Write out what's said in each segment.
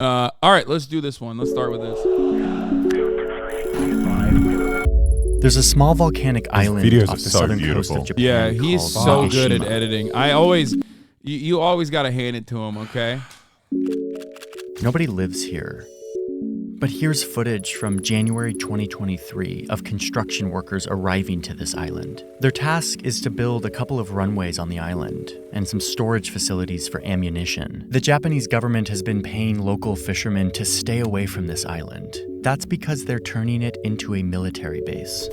All right, let's do this one. Let's start with this. There's a small volcanic island off the southern coast of Japan. Yeah, he's so good at Fukushima. editing. You always got to hand it to him, okay? Nobody lives here. But here's footage from January 2023 of construction workers arriving to this island. Their task is to build a couple of runways on the island and some storage facilities for ammunition. The Japanese government has been paying local fishermen to stay away from this island. That's because they're turning it into a military base.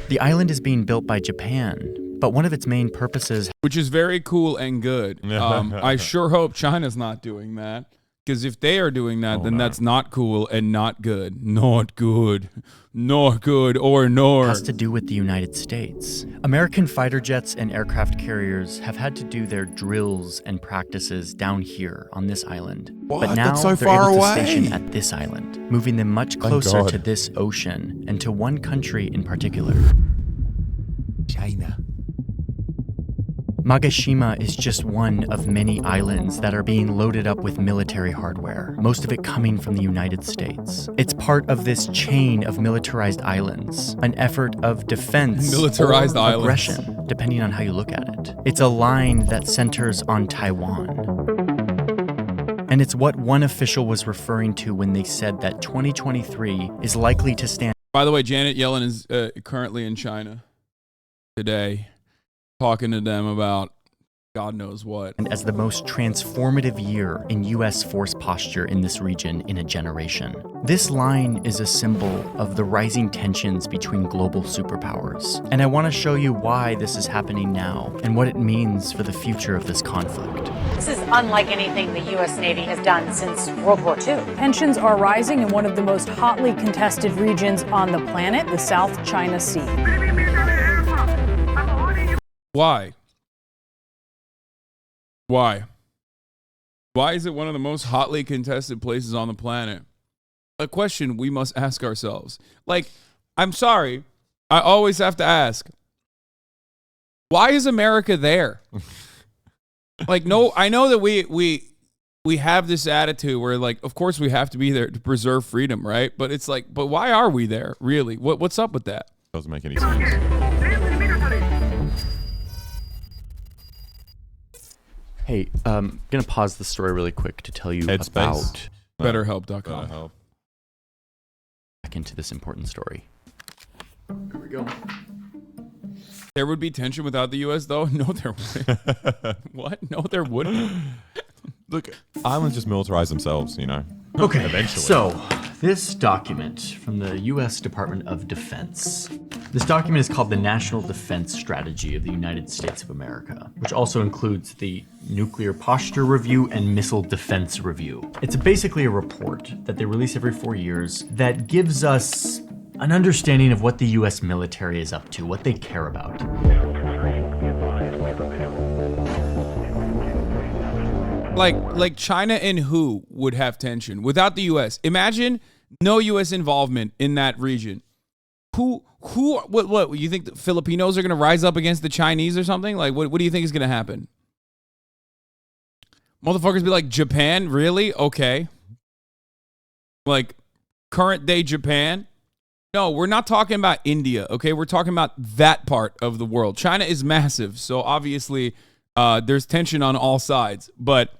The island is being built by Japan, but one of its main purposes, which is very cool and good. I sure hope China's not doing that. Because if they are doing that, then that's not cool and not good. Not good. Not good or nor. has to do with the United States. American fighter jets and aircraft carriers have had to do their drills and practices down here on this island. What? But now That's so they're far able away. to station at this island, moving them much closer God. to this ocean and to one country in particular. China. Magashima is just one of many islands that are being loaded up with military hardware, most of it coming from the United States. It's part of this chain of militarized islands, an effort of defense Militarized or islands. aggression, depending on how you look at it. It's a line that centers on Taiwan. And it's what one official was referring to when they said that 2023 is likely to stand. By the way, Janet Yellen is currently in China today, talking to them about God knows what. And as the most transformative year in U.S. force posture in this region in a generation. This line is a symbol of the rising tensions between global superpowers. And I want to show you why this is happening now and what it means for the future of this conflict. This is unlike anything the U.S. Navy has done since World War II. Tensions are rising in one of the most hotly contested regions on the planet, the South China Sea. Why? Why? Why is it one of the most hotly contested places on the planet? A question we must ask ourselves. Like, I'm sorry, I always have to ask, why is America there? Like, no, I know that we have this attitude where, like, of course we have to be there to preserve freedom, right? But it's like, but why are we there, really? What's up with that? Doesn't make any sense. Hey, I'm going to pause the story really quick to tell you Headspace. about BetterHelp.com. back into this important story. Here we go. There would be tension without the U.S., though? No, there wouldn't. What? No, there wouldn't. Look, islands just militarize themselves, you know. Okay, Eventually. so this document from the U.S. Department of Defense. This document is called the National Defense Strategy of the United States of America, which also includes the Nuclear Posture Review and Missile Defense Review. It's basically a report that they release every 4 years that gives us an understanding of what the U.S. military is up to, what they care about. Like China and who would have tension without the U.S.? Imagine no U.S. involvement in that region. What you think the Filipinos are going to rise up against the Chinese or something? Like, what do you think is going to happen? Motherfuckers be like, Japan? Really? Okay. Like, current day Japan? No, we're not talking about India, okay? We're talking about that part of the world. China is massive, so obviously there's tension on all sides. But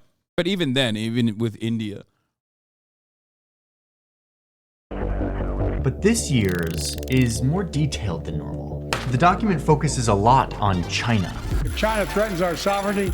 even then, even with India. But this year's is more detailed than normal. The document focuses a lot on China. If China threatens our sovereignty,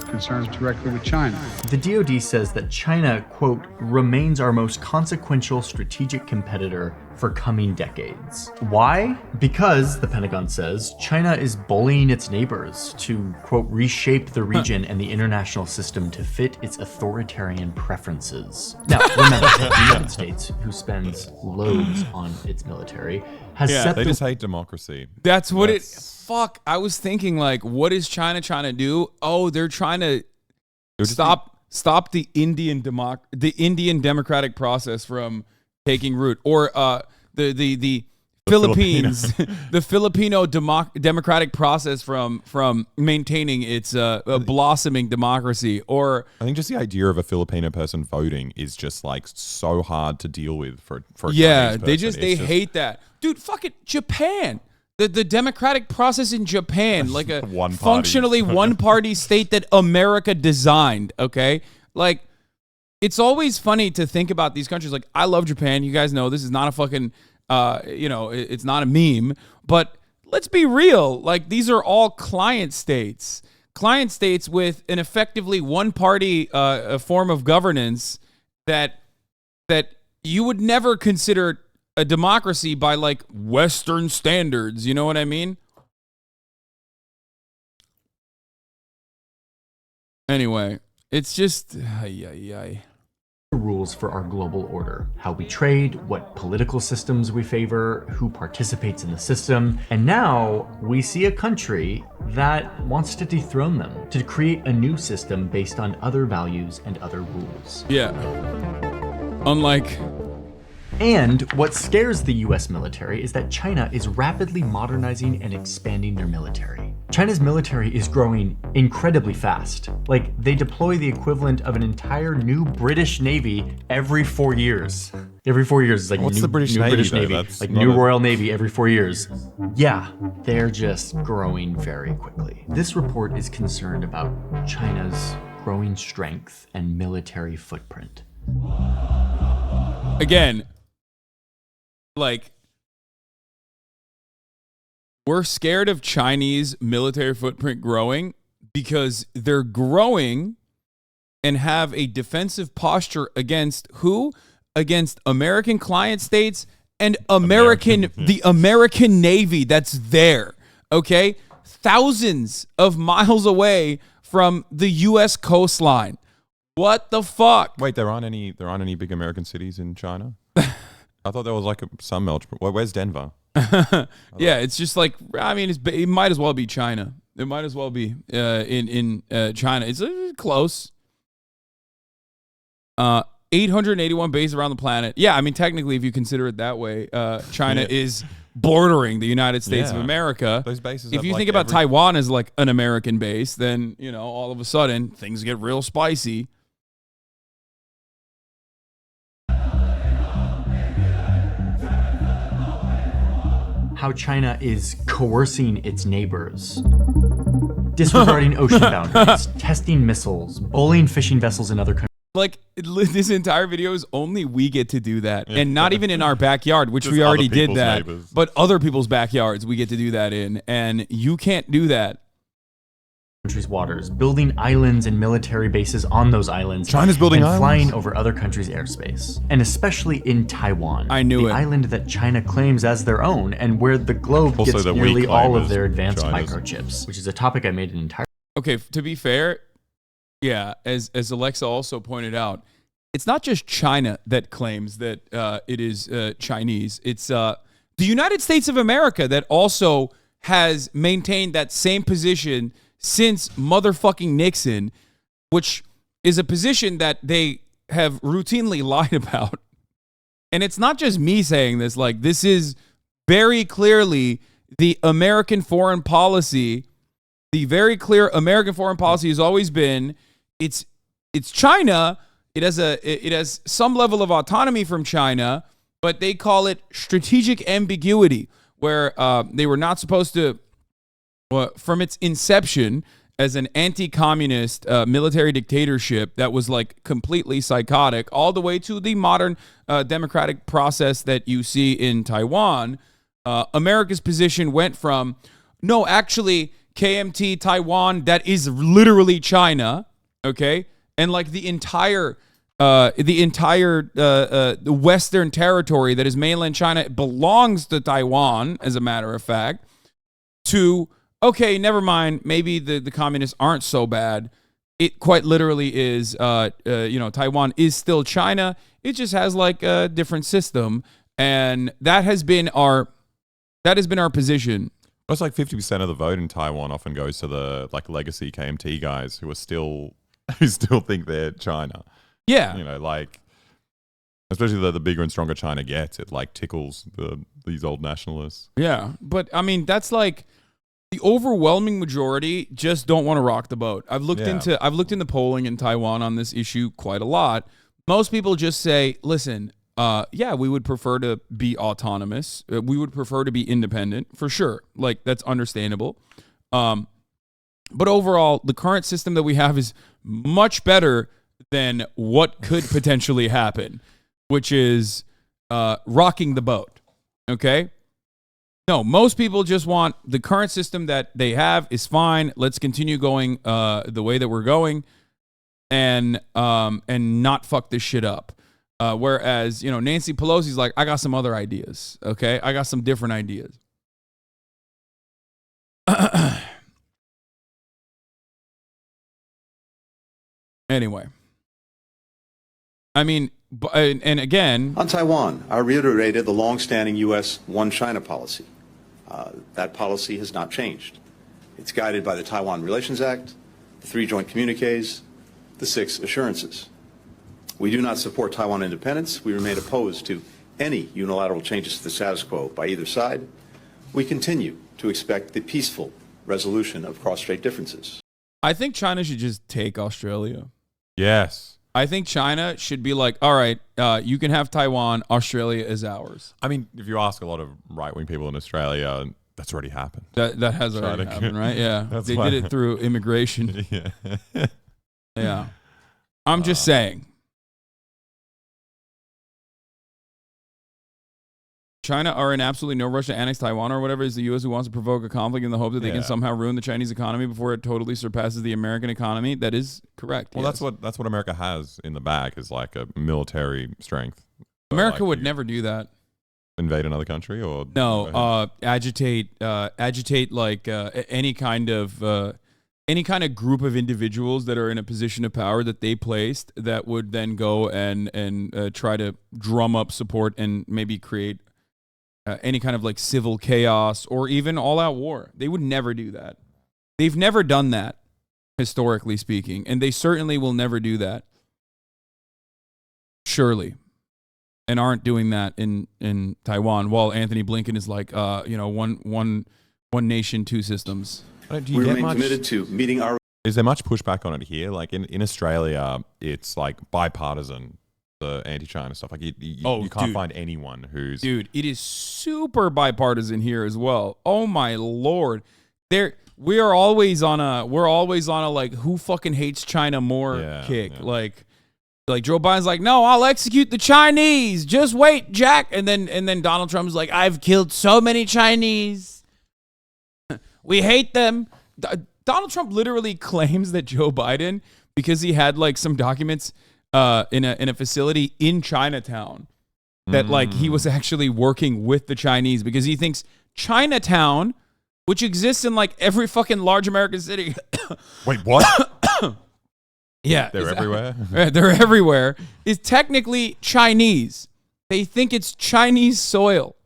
concerns directly with China. The DoD says that China, quote, remains our most consequential strategic competitor for coming decades. Why? Because, the Pentagon says, China is bullying its neighbors to, quote, reshape the region and the international system to fit its authoritarian preferences. Now, remember, the United States, who spends loads on its military, has set They the just hate democracy. That's what it... Fuck, I was thinking, like, what is China trying to do? Oh, they're trying to stop the Indian democratic process from taking root, or the Philippines, the Filipino democratic process from maintaining its blossoming democracy. Or I think just the idea of a Filipino person voting is just like so hard to deal with for a yeah, Chinese person. they hate that, dude. Fuck it, Japan. The democratic process in Japan, like a functionally one-party state that America designed, okay? Like, it's always funny to think about these countries. Like, I love Japan. You guys know this is not a fucking, it's not a meme. But let's be real. Like, these are all client states. Client states with an effectively one-party form of governance that you would never consider a democracy by like Western standards. You know what I mean? Anyway, it's just rules for our global order, how we trade, what political systems we favor, who participates in the system. And now we see a country that wants to dethrone them, to create a new system based on other values and other rules. Yeah. Unlike... And what scares the US military is that China is rapidly modernizing and expanding their military. China's military is growing incredibly fast. Like, they deploy the equivalent of an entire new British Navy every 4 years. Every 4 years is like What's new, the British new Navy, British though? Navy. That's Like not new a- Royal Navy every 4 years. Yeah, they're just growing very quickly. This report is concerned about China's growing strength and military footprint. Again, like, we're scared of Chinese military footprint growing because they're growing and have a defensive posture against who? Against American client states and the American Navy that's there, okay? Thousands of miles away from the U.S. coastline. What the fuck? Wait, there aren't any big American cities in China? I thought there was like some melting. Where's Denver? Yeah, it's just like, I mean, it might as well be China. It might as well be in China. It's close. 881 bases around the planet. Yeah, I mean, technically, if you consider it that way, China is bordering the United States of America. Those bases. If you think about Taiwan as like an American base, then, you know, all of a sudden, things get real spicy. How China is coercing its neighbors, disregarding ocean boundaries, testing missiles, bullying fishing vessels in other countries. Like, this entire video is only we get to do that. And not even in our backyard, which Just we already other did people's that. neighbors. But other people's backyards we get to do that in. And you can't do that. Countries' waters, building islands and military bases on those islands. China's building and islands? flying over other countries' airspace, and especially in Taiwan. I knew the it. island that China claims as their own, and where the globe Also gets that we nearly claim all of as their advanced China's. microchips, which is a topic I made an entire. Okay, to be fair, yeah, as Alexa also pointed out, it's not just China that claims that it is Chinese. It's the United States of America that also has maintained that same position since motherfucking Nixon, which is a position that they have routinely lied about. And it's not just me saying this. Like, this is very clearly the American foreign policy. The very clear American foreign policy has always been, it's China. It has some level of autonomy from China, but they call it strategic ambiguity, where they were not supposed to, from its inception as an anti-communist military dictatorship that was like completely psychotic, all the way to the modern democratic process that you see in Taiwan. America's position went from, no, actually, KMT Taiwan, that is literally China, okay? And like the entire Western territory that is mainland China belongs to Taiwan, as a matter of fact, to, okay, never mind, maybe the communists aren't so bad. It quite literally is, Taiwan is still China. It just has like a different system. And that has been our position. It's like 50% of the vote in Taiwan often goes to the like legacy KMT guys who still think they're China. Yeah. You know, like Especially the bigger and stronger China gets, it like tickles these old nationalists. Yeah, but I mean that's like the overwhelming majority just don't want to rock the boat. I've looked into polling in Taiwan on this issue quite a lot. Most people just say, listen, yeah, we would prefer to be autonomous. We would prefer to be independent for sure. Like that's understandable. But overall, the current system that we have is much better than what could potentially happen, which is rocking the boat. Okay? No, most people just want the current system that they have is fine. Let's continue going the way that we're going and not fuck this shit up. Whereas, Nancy Pelosi's like, I got some other ideas. Okay? I got some different ideas. Anyway. I mean, and again... On Taiwan, I reiterated the long-standing U.S. One China policy. That policy has not changed. It's guided by the Taiwan Relations Act, the 3 joint communiques, the 6 assurances. We do not support Taiwan independence. We remain opposed to any unilateral changes to the status quo by either side. We continue to expect the peaceful resolution of cross-strait differences. I think China should just take Australia. Yes. I think China should be like, all right, you can have Taiwan. Australia is ours. I mean, if you ask a lot of right-wing people in Australia, that's already happened. That has already happened, right? Yeah. They did it through immigration. Yeah. Yeah. I'm just saying. China are in absolutely no rush to annex Taiwan or whatever. Is the U.S. who wants to provoke a conflict in the hope that they can somehow ruin the Chinese economy before it totally surpasses the American economy? That is correct. Well, yes. That's what America has in the bag is like a military strength. America would never do that. Invade another country or no? Agitate like any kind of group of individuals that are in a position of power that they placed that would then go and try to drum up support and maybe create any kind of like civil chaos or even all-out war. They would never do that. They've never done that, historically speaking, and they certainly will never do that. Surely. And aren't doing that in Taiwan, while Anthony Blinken is like, one nation, 2 systems. We remain committed to meeting our... Is there much pushback on it here? Like in Australia, it's like bipartisan, the anti-China stuff. Like you can't find anyone who's... Dude, it is super bipartisan here as well. Oh my Lord. We're always on a like who fucking hates China more kick. Yeah. Like Joe Biden's like, no, I'll execute the Chinese. Just wait, Jack. And then Donald Trump's like, I've killed so many Chinese. We hate them. Donald Trump literally claims that Joe Biden, because he had like some documents in a facility in Chinatown, that like he was actually working with the Chinese because he thinks Chinatown, which exists in like every fucking large American city. Wait, what? Yeah. They're everywhere? They're everywhere. Is technically Chinese. They think it's Chinese soil.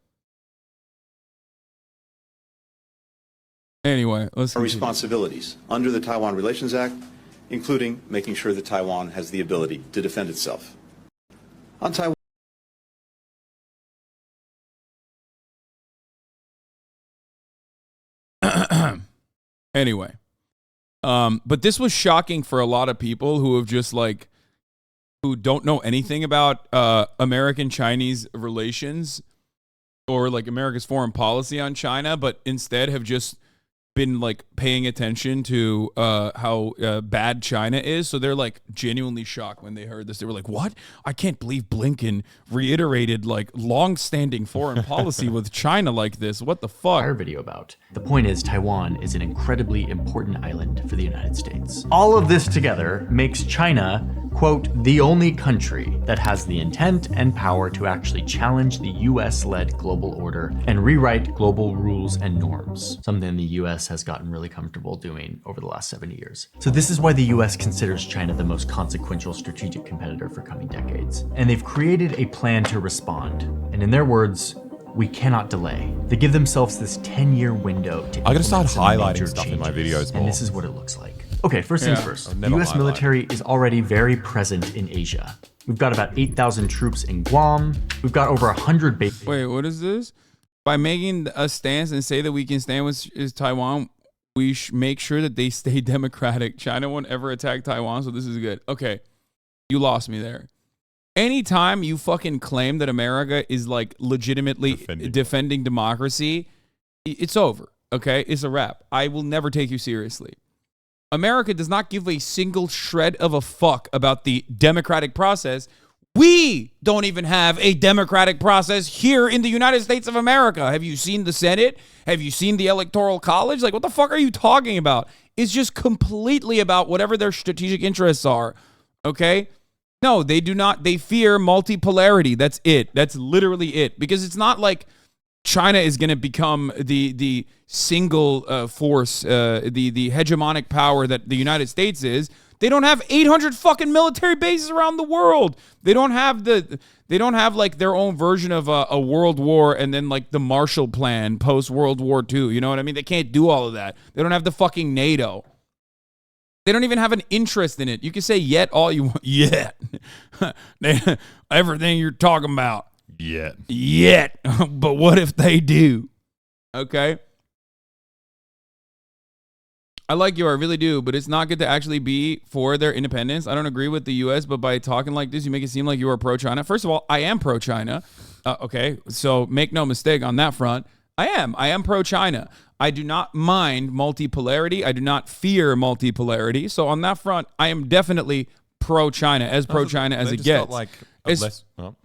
Anyway, let's our responsibilities under the Taiwan Relations Act, including making sure that Taiwan has the ability to defend itself. On Taiwan. Anyway. But this was shocking for a lot of people who have just like, who don't know anything about American-Chinese relations or like America's foreign policy on China, but instead have just been like paying attention to how bad China is. So they're like genuinely shocked when they heard this. They were like, what? I can't believe Blinken reiterated like long-standing foreign policy with China like this. What the fuck? Our video about. The point is, Taiwan is an incredibly important island for the United States. All of this together makes China, quote, the only country that has the intent and power to actually challenge the US-led global order and rewrite global rules and norms, something the US has gotten really comfortable doing over the last 70 years. So this is why the US considers China the most consequential strategic competitor for coming decades. And they've created a plan to respond. And in their words, we cannot delay. They give themselves this 10-year window to I gotta start highlighting major stuff changes, in my videos more. and this is what it looks like. Okay, first things first. The US military is already very present in Asia. We've got about 8,000 troops in Guam. We've got over 100 bases. Wait, what is this? By making a stance and say that we can stand with Taiwan, we make sure that they stay democratic. China won't ever attack Taiwan, so this is good. Okay, you lost me there. Anytime you fucking claim that America is like legitimately defending democracy, it's over. Okay, it's a wrap. I will never take you seriously. America does not give a single shred of a fuck about the democratic process. We don't even have a democratic process here in the United States of America. Have you seen the Senate? Have you seen the Electoral College? Like, what the fuck are you talking about? It's just completely about whatever their strategic interests are. Okay? No, they do not. They fear multipolarity. That's it. That's literally it. Because it's not like China is going to become the single force, the hegemonic power that the United States is. They don't have 800 fucking military bases around the world. They don't have like their own version of a world war and then like the Marshall Plan post World War II. You know what I mean? They can't do all of that. They don't have the fucking NATO. They don't even have an interest in it. You can say yet all you want. Yet. Everything you're talking about. Yet. But what if they do? Okay. I like you, I really do, but it's not good to actually be for their independence. I don't agree with the U.S., but by talking like this, you make it seem like you are pro-China. First of all, I am pro-China. Okay, so make no mistake on that front. I am pro-China. I do not mind multipolarity. I do not fear multipolarity. So on that front, I am definitely pro-China, as pro-China as it gets.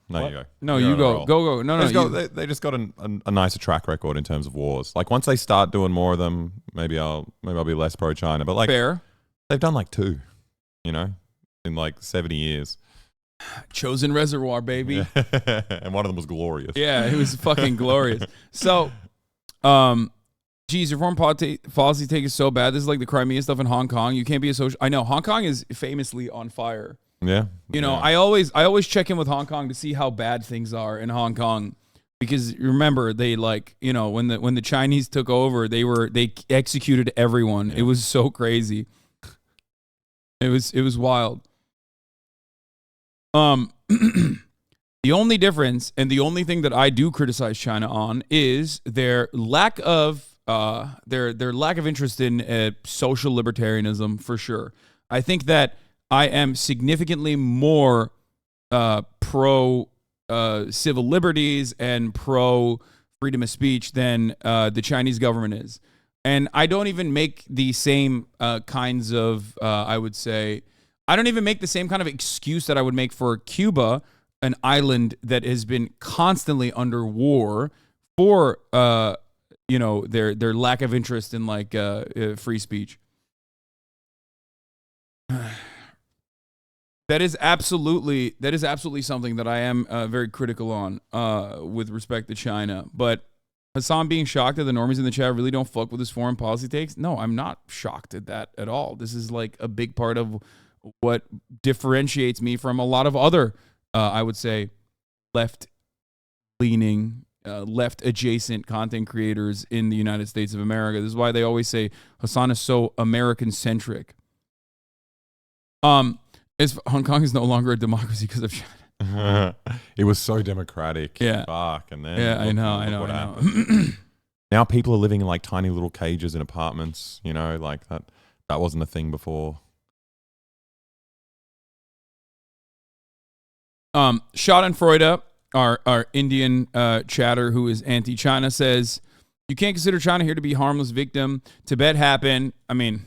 No, you go. No, you go. Go. No. They just got a nicer track record in terms of wars. Like once they start doing more of them, maybe I'll be less pro China. But like fair, they've done like 2, in like 70 years. Chosen Reservoir, baby. Yeah. And one of them was glorious. Yeah, it was fucking glorious. So, geez, your foreign policy take is so bad. This is like the Crimea stuff in Hong Kong. You can't be a social. I know Hong Kong is famously on fire. Yeah. I always check in with Hong Kong to see how bad things are in Hong Kong, because remember they when the Chinese took over, they executed everyone. Yeah. It was so crazy. It was wild. The only difference and the only thing that I do criticize China on is their lack of interest in social libertarianism, for sure. I think that I am significantly more pro civil liberties and pro freedom of speech than the Chinese government is. And I don't even make the same kinds of, I would say, I don't even make the same kind of excuse that I would make for Cuba, an island that has been constantly under war for, their lack of interest in like free speech. That is absolutely something that I am very critical on with respect to China. But Hasan being shocked that the normies in the chat really don't fuck with his foreign policy takes. No, I'm not shocked at that at all. This is like a big part of what differentiates me from a lot of other, I would say, left-leaning, left-adjacent content creators in the United States of America. This is why they always say Hasan is so American-centric. Hong Kong is no longer a democracy because of China. It was so democratic. Yeah. Fuck, and then yeah, I know. Now people are living in like tiny little cages in apartments. Like that wasn't a thing before. Schadenfreude, our Indian chatter who is anti-China, says, you can't consider China here to be a harmless victim. Tibet happened. I mean,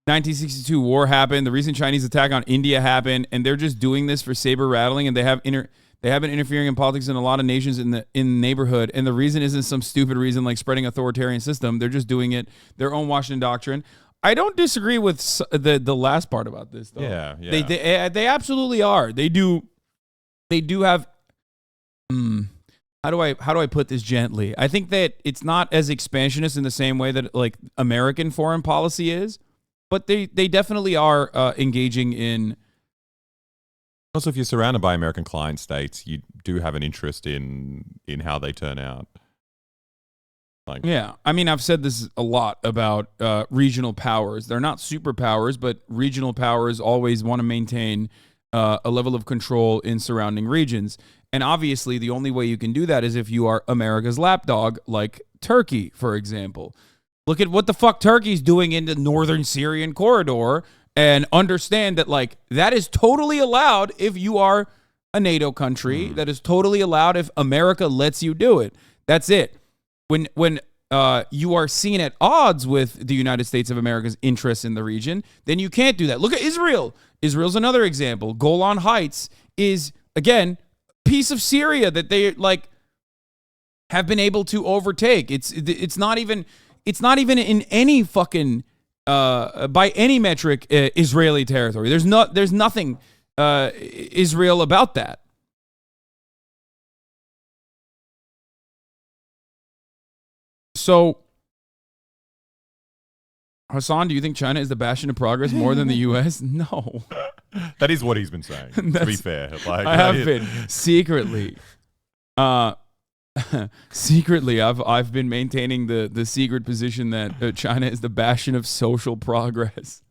1962 war happened. The recent Chinese attack on India happened, and they're just doing this for saber rattling, and they have been interfering in politics in a lot of nations in the neighborhood. And the reason isn't some stupid reason like spreading authoritarian system. They're just doing it their own Washington doctrine. I don't disagree with the last part about this, though. Yeah. They absolutely are. They do have. How do I put this gently? I think that it's not as expansionist in the same way that like American foreign policy is, but they definitely are engaging in. Also, if you're surrounded by American client states, you do have an interest in how they turn out. Like, yeah, I mean, I've said this a lot about regional powers. They're not superpowers, but regional powers always want to maintain a level of control in surrounding regions. And obviously, the only way you can do that is if you are America's lapdog, like Turkey, for example. Look at what the fuck Turkey's doing in the northern Syrian corridor, and understand that, like, that is totally allowed if you are a NATO country. That is totally allowed if America lets you do it. That's it. When you are seen at odds with the United States of America's interests in the region, then you can't do that. Look at Israel. Israel's another example. Golan Heights is, again, a piece of Syria that they like have been able to overtake. It's not even in any fucking by any metric Israeli territory. There's nothing Israel about that. So, Hasan, do you think China is the bastion of progress more than the U.S.? No. that is what he's been saying, to be fair. Like, I have been secretly. Secretly, I've been maintaining the secret position that China is the bastion of social progress.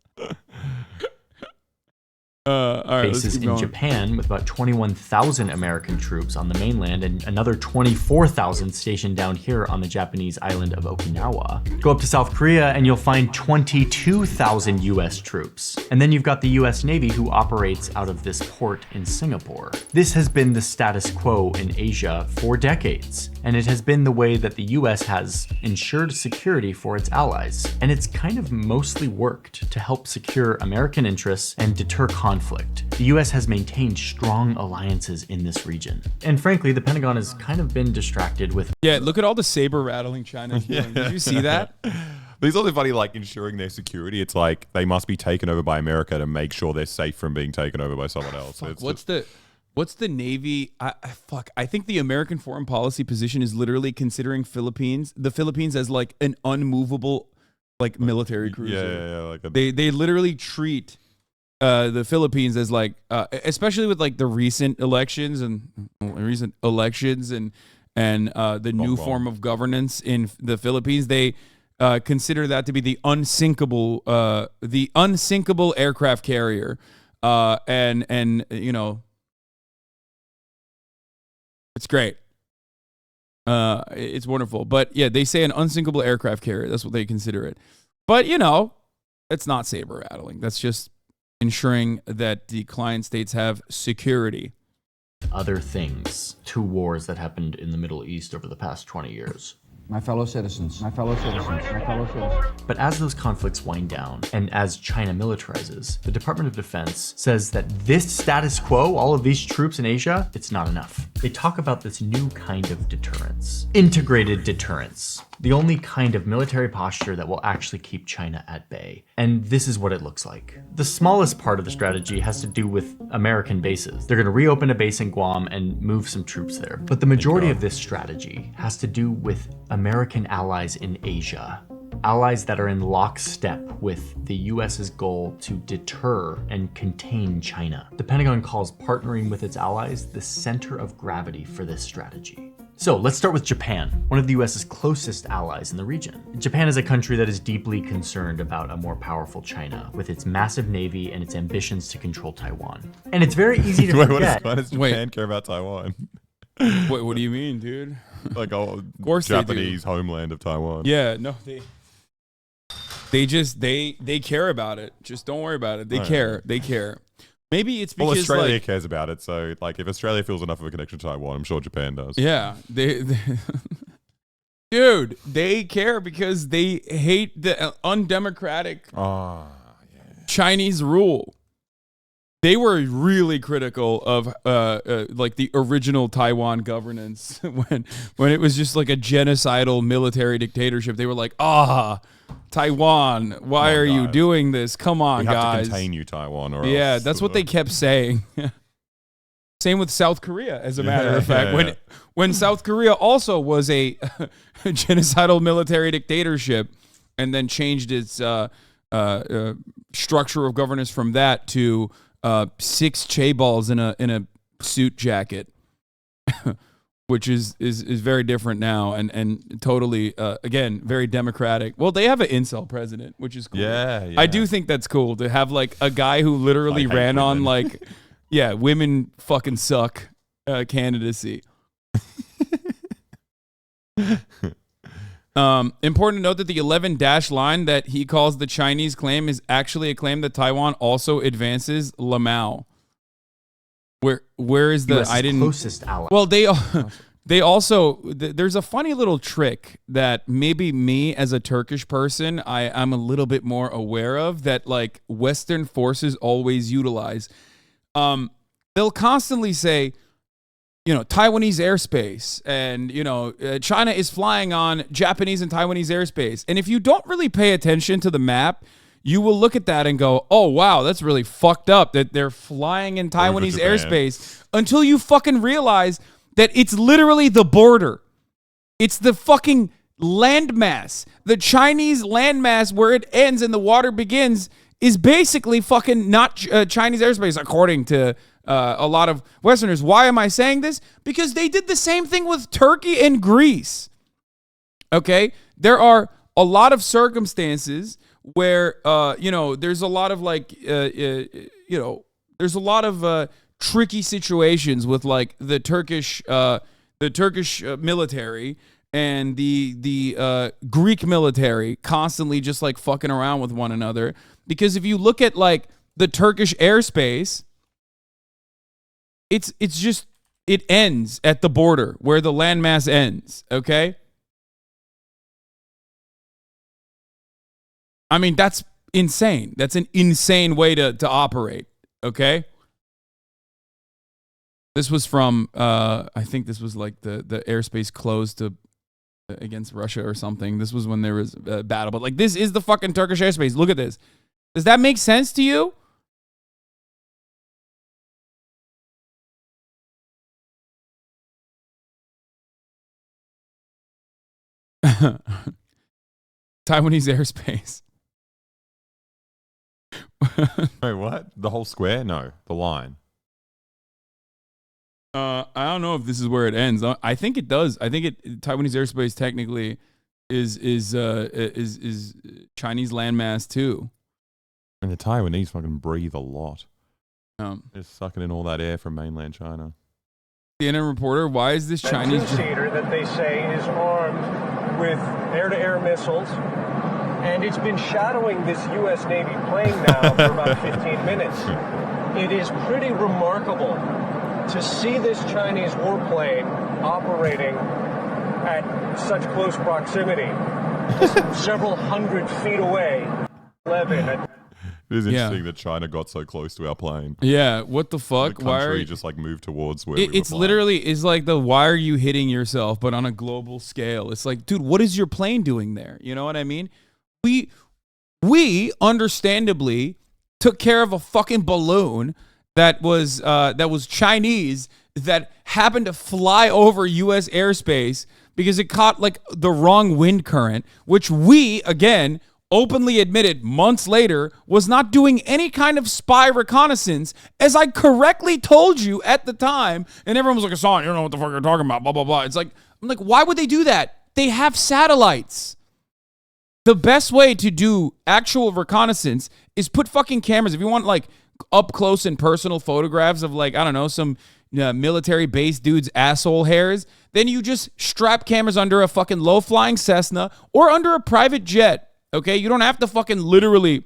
All right, bases in Japan with about 21,000 American troops on the mainland and another 24,000 stationed down here on the Japanese island of Okinawa. Go up to South Korea and you'll find 22,000 US troops. And then you've got the US Navy who operates out of this port in Singapore. This has been the status quo in Asia for decades, and it has been the way that the US has ensured security for its allies. And it's kind of mostly worked to help secure American interests and deter conflict. The US has maintained strong alliances in this region. And frankly, the Pentagon has kind of been distracted with... Yeah, look at all the saber rattling China's doing. Did you see that? But it's also funny, like, ensuring their security. It's like they must be taken over by America to make sure they're safe from being taken over by someone else. Fuck, what's the Navy? I think the American foreign policy position is literally considering the Philippines as like an unmovable, like, military cruiser. Yeah. Like they literally treat the Philippines as like, especially with like the recent elections and the new form of governance in the Philippines, they consider that to be the unsinkable aircraft carrier, and you know, it's great. It's wonderful, but yeah, they say an unsinkable aircraft carrier. That's what they consider it. But you know, it's not saber rattling. That's just ensuring that the client states have security. Other things. 2 wars that happened in the Middle East over the past 20 years. My fellow citizens. But as those conflicts wind down, and as China militarizes, the Department of Defense says that this status quo, all of these troops in Asia, it's not enough. They talk about this new kind of deterrence. Integrated deterrence. The only kind of military posture that will actually keep China at bay. And this is what it looks like. The smallest part of the strategy has to do with American bases. They're going to reopen a base in Guam and move some troops there. But the majority of this strategy has to do with American allies in Asia. Allies that are in lockstep with the US's goal to deter and contain China. The Pentagon calls partnering with its allies the center of gravity for this strategy. So let's start with Japan, one of the US's closest allies in the region. Japan is a country that is deeply concerned about a more powerful China, with its massive navy and its ambitions to control Taiwan. And it's very easy to forget. Why does Japan care about Taiwan? What do you mean, dude? Like, of course Japanese homeland of Taiwan. Yeah, no, they care about it. Just don't worry about it. They care. They care. Maybe it's because Australia cares about it. So, like, if Australia feels enough of a connection to Taiwan, I'm sure Japan does. Yeah, dude, they care because they hate the undemocratic Chinese rule. They were really critical of like the original Taiwan governance when it was just like a genocidal military dictatorship. They were like, Taiwan, why are you doing this? Come on, we have guys. to contain you, Taiwan. Or yeah, that's what they kept saying. Same with South Korea, as a matter of fact. When South Korea also was a genocidal military dictatorship and then changed its structure of governance from that to 6 chaeballs in a suit jacket. which is very different now and totally again very democratic. Well, they have an incel president, which is cool. Yeah. I do think that's cool to have like a guy who literally ran on like women fucking suck candidacy. Important to note that the 11 dash line that he calls the Chinese claim is actually a claim that Taiwan also advances Lamau. Where is the closest ally? Well, they also there's a funny little trick that maybe me as a Turkish person I'm a little bit more aware of that like Western forces always utilize. They'll constantly say, Taiwanese airspace, and China is flying on Japanese and Taiwanese airspace. And if you don't really pay attention to the map, you will look at that and go, oh, wow, that's really fucked up that they're flying in Taiwanese airspace, until you fucking realize that it's literally the border. It's the fucking landmass. The Chinese landmass where it ends and the water begins is basically fucking not Chinese airspace, according to a lot of Westerners. Why am I saying this? Because they did the same thing with Turkey and Greece. Okay? There are a lot of circumstances where there's a lot of there's a lot of tricky situations with like the Turkish military and the Greek military constantly just like fucking around with one another. Because if you look at like the Turkish airspace, it ends at the border where the landmass ends. Okay. I mean, that's insane. That's an insane way to operate, okay? This was from, I think this was like the airspace closed against Russia or something. This was when there was a battle. But like, this is the fucking Turkish airspace. Look at this. Does that make sense to you? Taiwanese airspace. Wait, what? The whole square? No, the line. I don't know if this is where it ends. I think it does. I think Taiwanese airspace technically is Chinese landmass too. And the Taiwanese fucking breathe a lot. They're sucking in all that air from mainland China. CNN reporter, why is this Chinese two-seater that they say is armed with air-to-air missiles, and it's been shadowing this U.S. Navy plane now for about 15 minutes. It is pretty remarkable to see this Chinese warplane operating at such close proximity, just several hundred feet away. 11. It is interesting that China got so close to our plane. Yeah, what the fuck? The country just like moved towards where it's literally is like the why are you hitting yourself, but on a global scale. It's like, dude, what is your plane doing there? You know what I mean? We understandably took care of a fucking balloon that was Chinese that happened to fly over U.S. airspace because it caught like the wrong wind current, which we again openly admitted months later was not doing any kind of spy reconnaissance, as I correctly told you at the time. And everyone was like, Hasan, you don't know what the fuck you're talking about, blah, blah, blah. It's like, I'm like, why would they do that? They have satellites. The best way to do actual reconnaissance is put fucking cameras. If you want like up close and personal photographs of like, I don't know, some military base dude's asshole hairs, then you just strap cameras under a fucking low flying Cessna or under a private jet. Okay, you don't have to fucking literally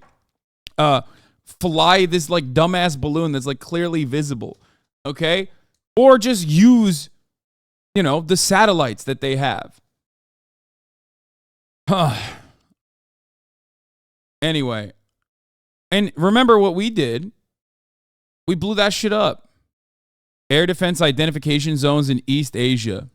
fly this like dumbass balloon that's like clearly visible. Okay, or just use, the satellites that they have. Anyway, and remember what we did? We blew that shit up. Air defense identification zones in East Asia.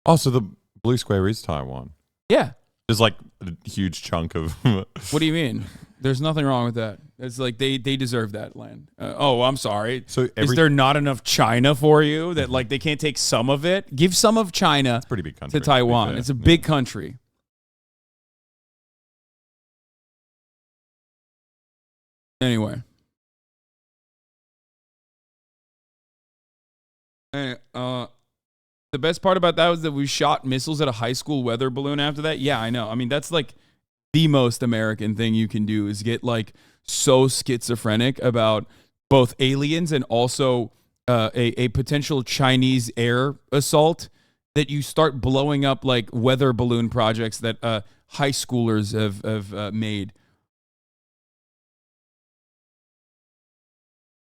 Oh, so the blue square is Taiwan. Yeah. There's like a huge chunk of... What do you mean? There's nothing wrong with that. It's like they deserve that land. I'm sorry. So is there not enough China for you that like they can't take some of it? Give some of China it's a pretty big country, to Taiwan. It's a big country. Anyway. And, the best part about that was that we shot missiles at a high school weather balloon after that. Yeah, I know. I mean, that's like the most American thing you can do is get like so schizophrenic about both aliens and also a potential Chinese air assault that you start blowing up like weather balloon projects that high schoolers have made.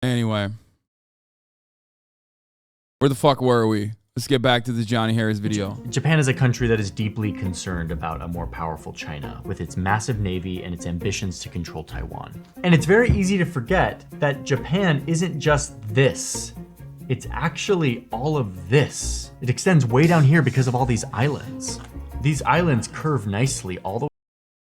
Anyway, where the fuck were we? Let's get back to the Johnny Harris video. Japan is a country that is deeply concerned about a more powerful China, with its massive navy and its ambitions to control Taiwan. And it's very easy to forget that Japan isn't just this. It's actually all of this. It extends way down here because of all these islands. These islands curve nicely all the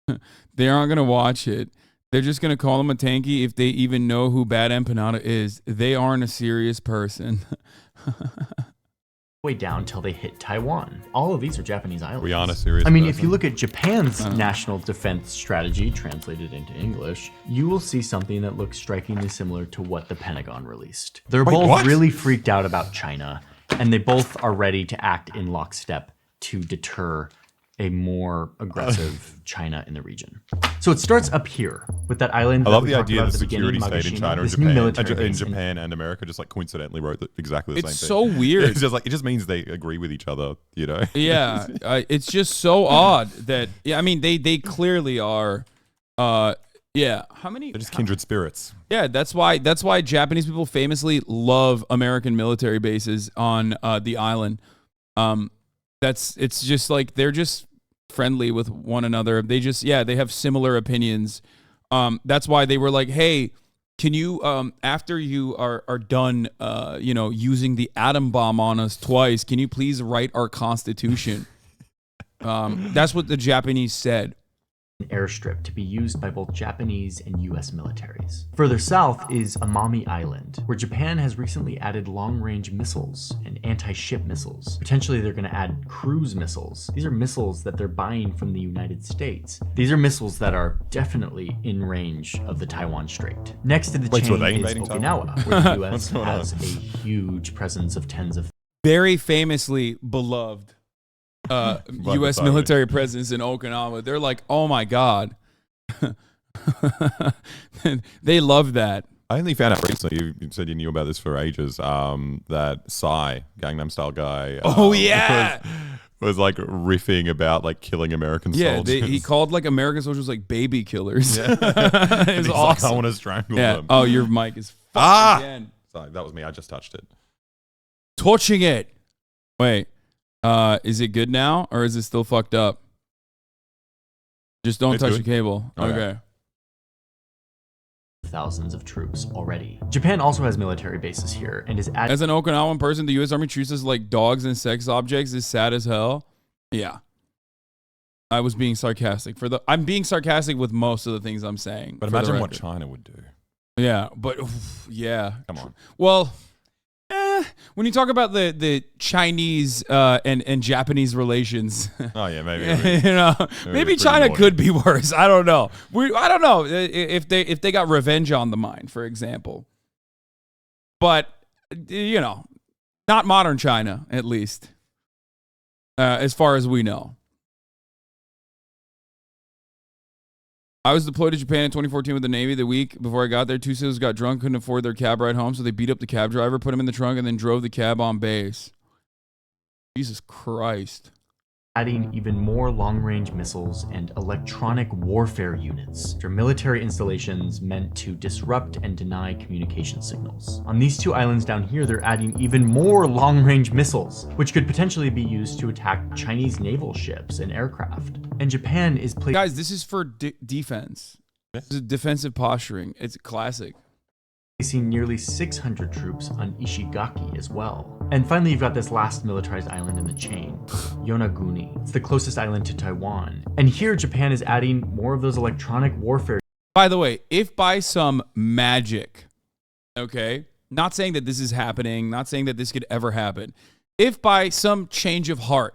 way. They aren't going to watch it. They're just going to call him a tanky if they even know who Bad Empanada is. They aren't a serious person. Way down till they hit Taiwan. All of these are Japanese islands. We aren't a serious I mean, person. if you look at Japan's national defense strategy, translated into English, you will see something that looks strikingly similar to what the Pentagon released. They're both what? really freaked out about China, and they both are ready to act in lockstep to deter a more aggressive China in the region. So it starts up here with that island. I love that we the talked idea about that at the the beginning, security state in Magashima, China and this new military Japan, in base. Japan and America just like coincidentally wrote exactly the It's same so thing. weird. It's just like it just means they agree with each other, you know. Yeah, it's just so odd that I mean they clearly are. Yeah, how many? They're just kindred spirits. Yeah, that's why Japanese people famously love American military bases on the island. It's just like they're just friendly with one another. They just they have similar opinions. That's why they were like, hey, can you after you are done using the atom bomb on us twice, can you please write our constitution? That's what the Japanese said. An airstrip to be used by both Japanese and US militaries. Further south is Amami Island, where Japan has recently added long-range missiles and anti-ship missiles. Potentially they're going to add cruise missiles. These are missiles that they're buying from the United States. These are missiles that are definitely in range of the Taiwan Strait. Next to the chain so are they is invading Okinawa, where the US has a huge presence of tens of Very famously beloved U.S. military presence in Okinawa. They're like, oh my God. They love that. I only found out recently. You said you knew about this for ages. That Psy, Gangnam Style guy. Was like riffing about like killing American soldiers. He called like American soldiers like baby killers. Yeah. It was He's awesome. like, I want to strangle Yeah. them. Oh, your mic is fucked again. Sorry, that was me. I just touched it. Touching it. Wait. Is it good now or is it still fucked up? Just don't touch the cable. Okay. thousands of troops already. Japan also has military bases here and is As an Okinawan person, the U.S. Army treats us like dogs and sex objects is sad as hell. Yeah. I was being sarcastic. I'm being sarcastic with most of the things I'm saying. But imagine what China would do. Yeah, but yeah. Come on. Well, when you talk about the Chinese and Japanese relations, Oh yeah, maybe. maybe China could be worse. I don't know. I don't know if they got revenge on the mind, for example. But not modern China, at least, as far as we know. I was deployed to Japan in 2014 with the Navy. The week before I got there, two sailors got drunk, couldn't afford their cab ride home, so they beat up the cab driver, put him in the trunk, and then drove the cab on base. Jesus Christ. Adding even more long-range missiles and electronic warfare units for military installations meant to disrupt and deny communication signals. On these two islands down here, they're adding even more long-range missiles, which could potentially be used to attack Chinese naval ships and aircraft. And Japan is placing... Guys, this is for defense. This is defensive posturing. It's classic. Placing nearly 600 troops on Ishigaki as well. And finally, you've got this last militarized island in the chain, Yonaguni. It's the closest island to Taiwan. And here, Japan is adding more of those electronic warfare. By the way, if by some magic, okay, not saying that this is happening, not saying that this could ever happen, if by some change of heart,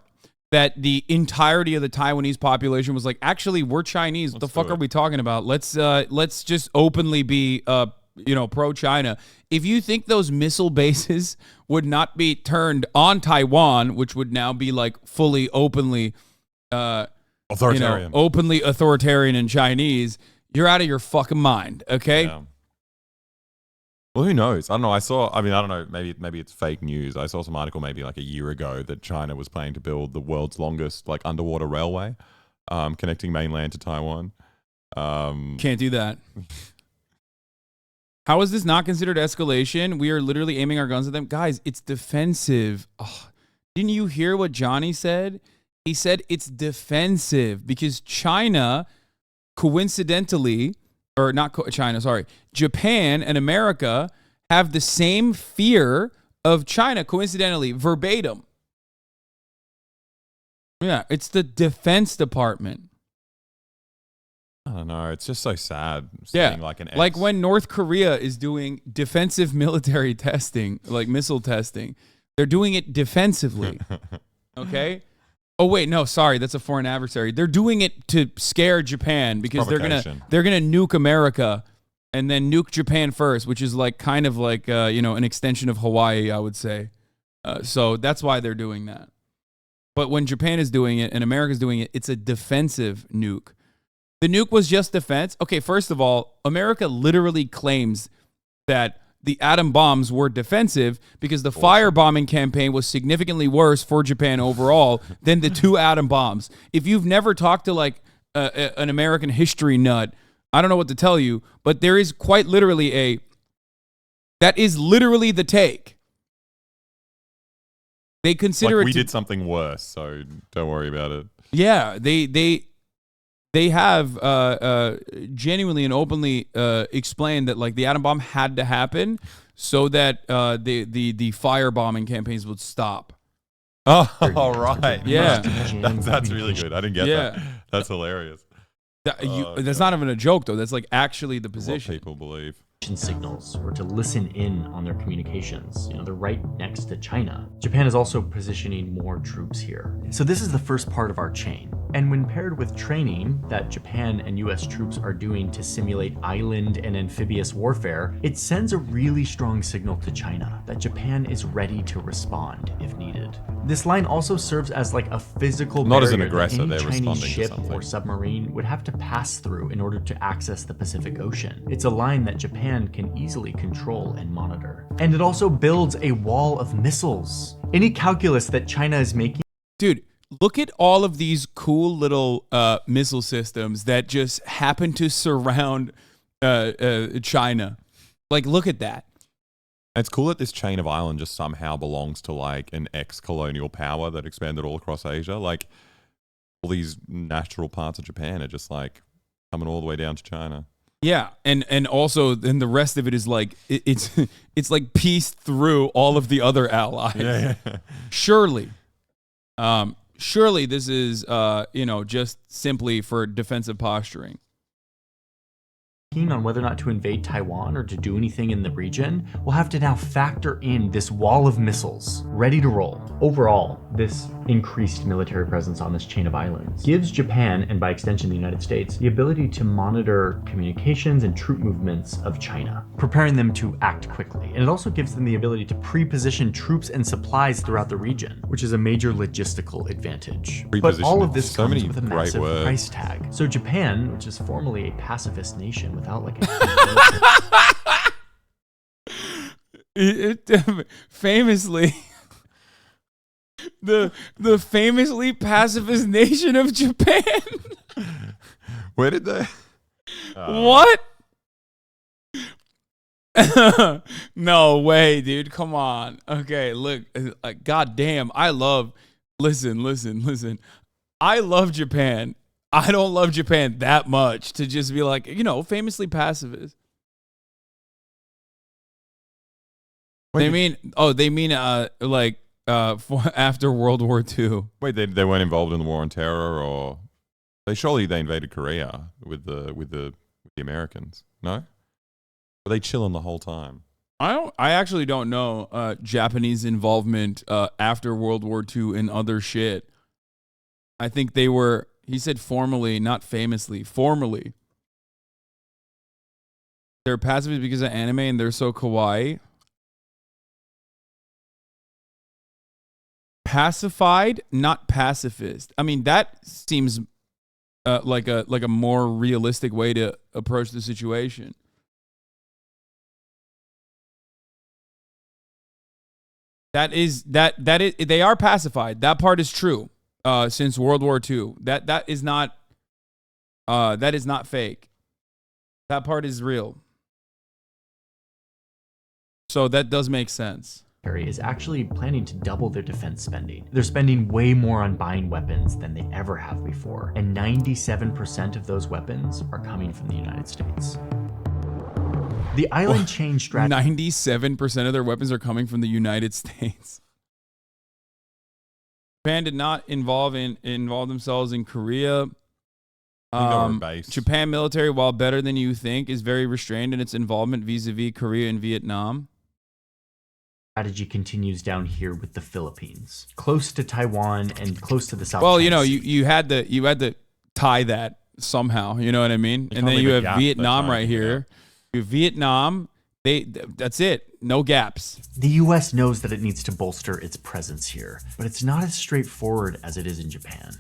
that the entirety of the Taiwanese population was like, actually, we're Chinese. What the fuck are we talking about? Let's just openly be pro China. If you think those missile bases would not be turned on Taiwan, which would now be like fully openly authoritarian, openly authoritarian and Chinese, you're out of your fucking mind. Okay. Yeah. Well, who knows? I don't know. I don't know. Maybe it's fake news. I saw some article maybe like a year ago that China was planning to build the world's longest like underwater railway, connecting mainland to Taiwan. Can't do that. How is this not considered escalation? We are literally aiming our guns at them. Guys, it's defensive. Oh, didn't you hear what Johnny said? He said it's defensive because China, coincidentally, or not China, sorry, Japan and America have the same fear of China, coincidentally, verbatim. Yeah, it's the Defense Department. I don't know. It's just so sad. Yeah, Like when North Korea is doing defensive military testing, like missile testing, they're doing it defensively. Okay. Oh wait, no, sorry, that's a foreign adversary. They're doing it to scare Japan because they're gonna nuke America and then nuke Japan first, which is like kind of like an extension of Hawaii, I would say. So that's why they're doing that. But when Japan is doing it and America's doing it, it's a defensive nuke. The nuke was just defense. Okay, first of all, America literally claims that the atom bombs were defensive because the firebombing campaign was significantly worse for Japan overall than the 2 atom bombs. If you've never talked to like an American history nut, I don't know what to tell you, but there is quite literally that is literally the take. They consider like we did something worse, so don't worry about it. Yeah, they have genuinely and openly explained that like the atom bomb had to happen so that the firebombing campaigns would stop. Oh, all right. Yeah. That's really good. I didn't get that. That's hilarious. That's not even a joke, though. That's like actually the position. What people believe. Signals or to listen in on their communications. They're right next to China. Japan is also positioning more troops here. So this is the first part of our chain. And when paired with training that Japan and US troops are doing to simulate island and amphibious warfare, it sends a really strong signal to China that Japan is ready to respond if needed. This line also serves as like a physical not barrier as an aggressor, that any they're Chinese responding ship to something. or submarine would have to pass through in order to access the Pacific Ocean. It's a line that Japan can easily control and monitor. And it also builds a wall of missiles. Any calculus that China is making. Dude, look at all of these cool little missile systems that just happen to surround China. Like, look at that. It's cool that this chain of island just somehow belongs to like an ex-colonial power that expanded all across Asia. Like all these natural parts of Japan are just like coming all the way down to China. Yeah, and also then the rest of it is like it's like pieced through all of the other allies. Yeah. Surely this is just simply for defensive posturing. On whether or not to invade Taiwan or to do anything in the region, we'll have to now factor in this wall of missiles ready to roll. Overall, this increased military presence on this chain of islands gives Japan, and by extension the United States, the ability to monitor communications and troop movements of China, preparing them to act quickly. And it also gives them the ability to pre-position troops and supplies throughout the region, which is a major logistical advantage. But all of this comes with a massive price tag. So Japan, which is formerly a pacifist nation without like a famously the famously pacifist nation of Japan. Where did they? What? No way, dude. Come on. Okay, look. God damn. Listen. I love Japan. I don't love Japan that much to just be like, famously pacifist. They mean after World War II. Wait, they weren't involved in the war on terror, or they invaded Korea with the Americans. No, were they chilling the whole time? I actually don't know Japanese involvement after World War II in other shit. I think they were. He said formally, not famously. Formally, They're pacifist because of anime and they're so kawaii. Pacified, not pacifist. I mean, that seems like a more realistic way to approach the situation. That is they are pacified. That part is true. Since World War II, that is not fake. That part is real. So that does make sense. Is actually planning to double their defense spending. They're spending way more on buying weapons than they ever have before, and 97% of those weapons are coming from the United States. The island change strategy. 97% of their weapons are coming from the United States. Japan did not involve themselves in Korea. Japan military, while better than you think, is very restrained in its involvement vis-a-vis Korea and Vietnam. Strategy continues down here with the Philippines, close to Taiwan and close to the South. Well, China Sea. you had to tie that somehow. You know what I mean? And then you have Vietnam right here. You have Vietnam. That's it. No gaps. The U.S. knows that it needs to bolster its presence here, but it's not as straightforward as it is in Japan.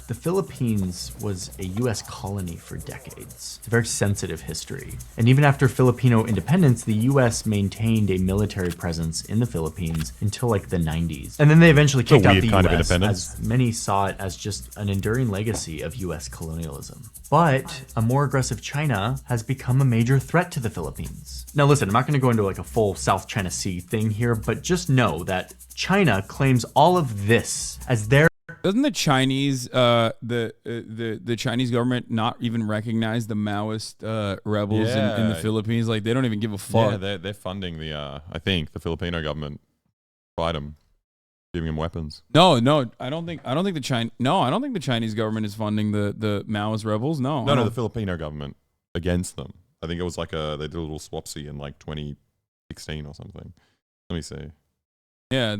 The Philippines was a U.S. colony for decades. It's a very sensitive history. And even after Filipino independence, the U.S. maintained a military presence in the Philippines until like the 90s. And then they eventually kicked out the U.S. as many saw it as just an enduring legacy of U.S. colonialism. But a more aggressive China has become a major threat to the Philippines. Now listen, I'm not going to go into like a full South China Sea thing here, but just know that China claims all of this as their. Doesn't the Chinese, the Chinese government not even recognize the Maoist rebels in the Philippines? Like they don't even give a fuck. Yeah, they're funding the I think the Filipino government fight them, giving them weapons. No, I don't think the Chinese government is funding the Maoist rebels. No, the Filipino government against them. I think it was like they did a little swapsy in like 2016 or something. Let me see. Yeah,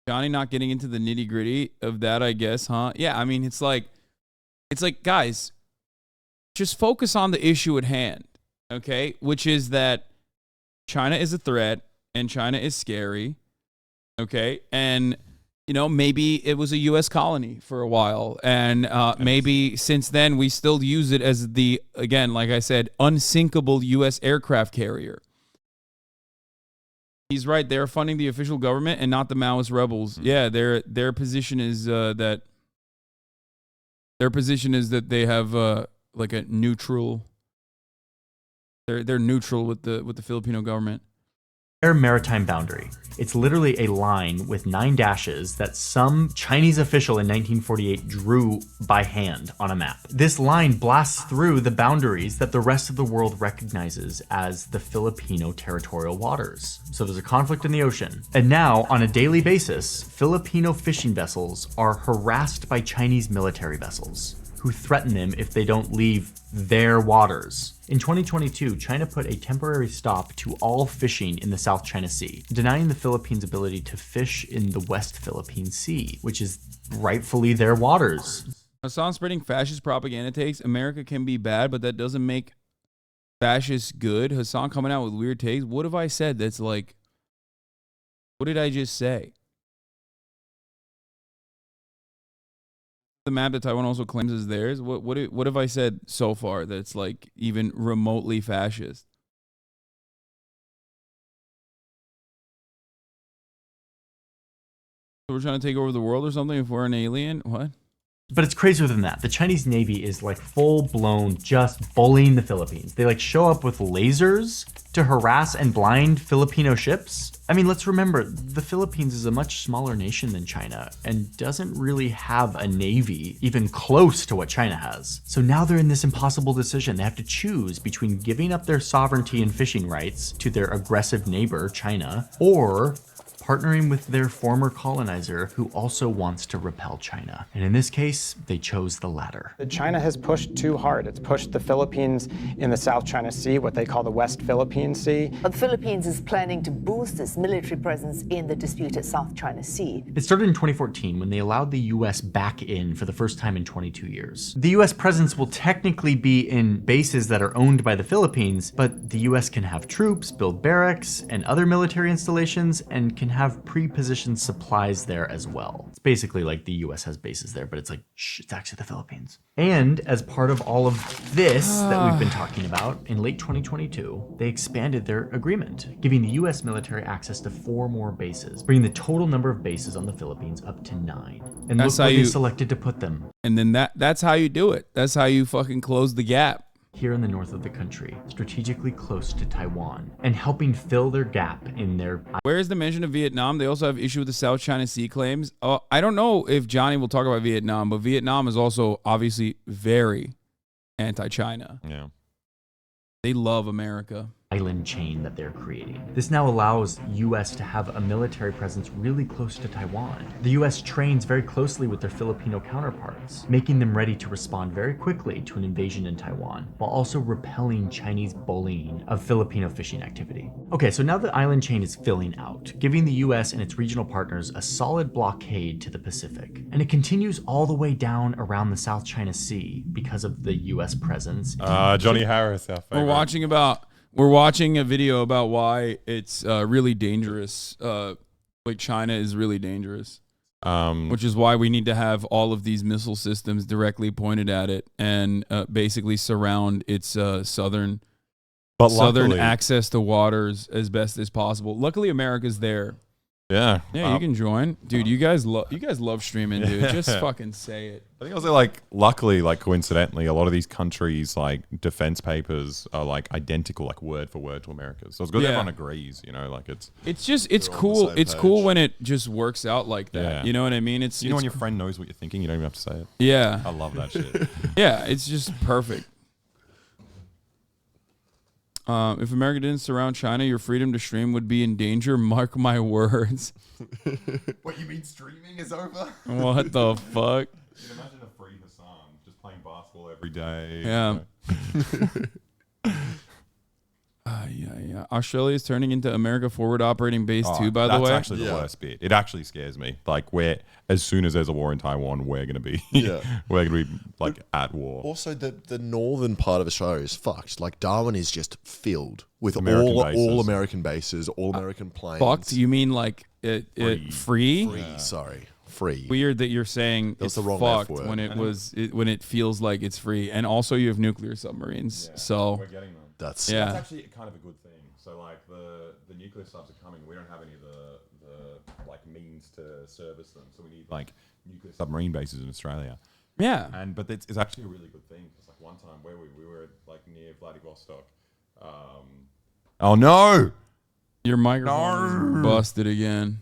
Johnny not getting into the nitty gritty of that, I guess, huh? Yeah, I mean, it's like, guys, just focus on the issue at hand, okay? Which is that China is a threat and China is scary, okay? And, maybe it was a U.S. colony for a while. And maybe since then we still use it as again, like I said, unsinkable U.S. aircraft carrier. He's right. They're funding the official government and not the Maoist rebels. Yeah, their position is that they have like a neutral. They're neutral with the Filipino government. Their maritime boundary. It's literally a line with 9 dashes that some Chinese official in 1948 drew by hand on a map. This line blasts through the boundaries that the rest of the world recognizes as the Filipino territorial waters. So there's a conflict in the ocean. And now, on a daily basis, Filipino fishing vessels are harassed by Chinese military vessels who threaten them if they don't leave their waters. In 2022, China put a temporary stop to all fishing in the South China Sea, denying the Philippines' ability to fish in the West Philippine Sea, which is rightfully their waters. Hasan spreading fascist propaganda takes. America can be bad, but that doesn't make fascists good. Hasan coming out with weird takes. What have I said that's like, what did I just say? The map that Taiwan also claims is theirs. What have I said so far that's like even remotely fascist? So we're trying to take over the world or something if we're an alien? What? But it's crazier than that. The Chinese Navy is like full-blown just bullying the Philippines. They like show up with lasers to harass and blind Filipino ships. I mean, let's remember, the Philippines is a much smaller nation than China and doesn't really have a navy even close to what China has. So now they're in this impossible decision. They have to choose between giving up their sovereignty and fishing rights to their aggressive neighbor, China, or partnering with their former colonizer who also wants to repel China. And in this case, they chose the latter. China has pushed too hard. It's pushed the Philippines in the South China Sea, what they call the West Philippine Sea. The Philippines is planning to boost its military presence in the disputed South China Sea. It started in 2014 when they allowed the US back in for the first time in 22 years. The US presence will technically be in bases that are owned by the Philippines, but the US can have troops, build barracks, and other military installations, and can have pre-positioned supplies there as well. It's basically like the US has bases there, but it's like, shh, it's actually the Philippines. And as part of all of this that we've been talking about, in late 2022, they expanded their agreement, giving the US military access to 4 more bases, bringing the total number of bases on the Philippines up to 9. And That's look where how they you selected to put them. And then that's how you do it. That's how you fucking close the gap. Here in the north of the country, strategically close to Taiwan, and helping fill their gap in their... Where is the mention of Vietnam? They also have issue with the South China Sea claims. I don't know if Johnny will talk about Vietnam, but Vietnam is also obviously very anti-China. Yeah. They love America. Island chain that they're creating. This now allows US to have a military presence really close to Taiwan. The US trains very closely with their Filipino counterparts, making them ready to respond very quickly to an invasion in Taiwan, while also repelling Chinese bullying of Filipino fishing activity. Okay, so now the island chain is filling out, giving the US and its regional partners a solid blockade to the Pacific. And it continues all the way down around the South China Sea because of the US presence. Johnny Harris, our favorite. We're watching a video about why it's really dangerous. Like China is really dangerous, which is why we need to have all of these missile systems directly pointed at it and basically surround its southern access to waters as best as possible. Luckily, America's there. Yeah. Yeah, you can join. Dude, you guys love streaming, dude. Just fucking say it. I think also, like, luckily, like, coincidentally, a lot of these countries, like, defense papers are, like, identical, like, word for word to America's. So it's good that everyone agrees, you know, like, it's cool. It's cool when it just works out like that. Yeah. You know what I mean? You know when your friend knows what you're thinking, you don't even have to say it. Yeah. I love that shit. Yeah, it's just perfect. If America didn't surround China, your freedom to stream would be in danger. Mark my words. What, you mean streaming is over? What the fuck? You can imagine a free Hasan just playing basketball every day. Yeah. Yeah. Australia is turning into America Forward Operating Base 2, by the way. That's actually the worst bit. It actually scares me. Like, as soon as there's a war in Taiwan, we're going to be, we're going to be, like, at war. Also, the northern part of Australia is fucked. Like, Darwin is just filled with all American bases, all American planes. Fucked? You mean, like, free? Free. Weird that you're saying That's it's the wrong fucked F word. when it feels like it's free. And also you have nuclear submarines. So We're getting them. That's actually kind of a good thing. So, like, the nuclear subs are coming. We don't have any of the like means to service them. So we need like nuclear submarine bases in Australia. Yeah. But it's actually a really good thing because like one time where we were like near Vladivostok. Oh no! Your microphone is busted again.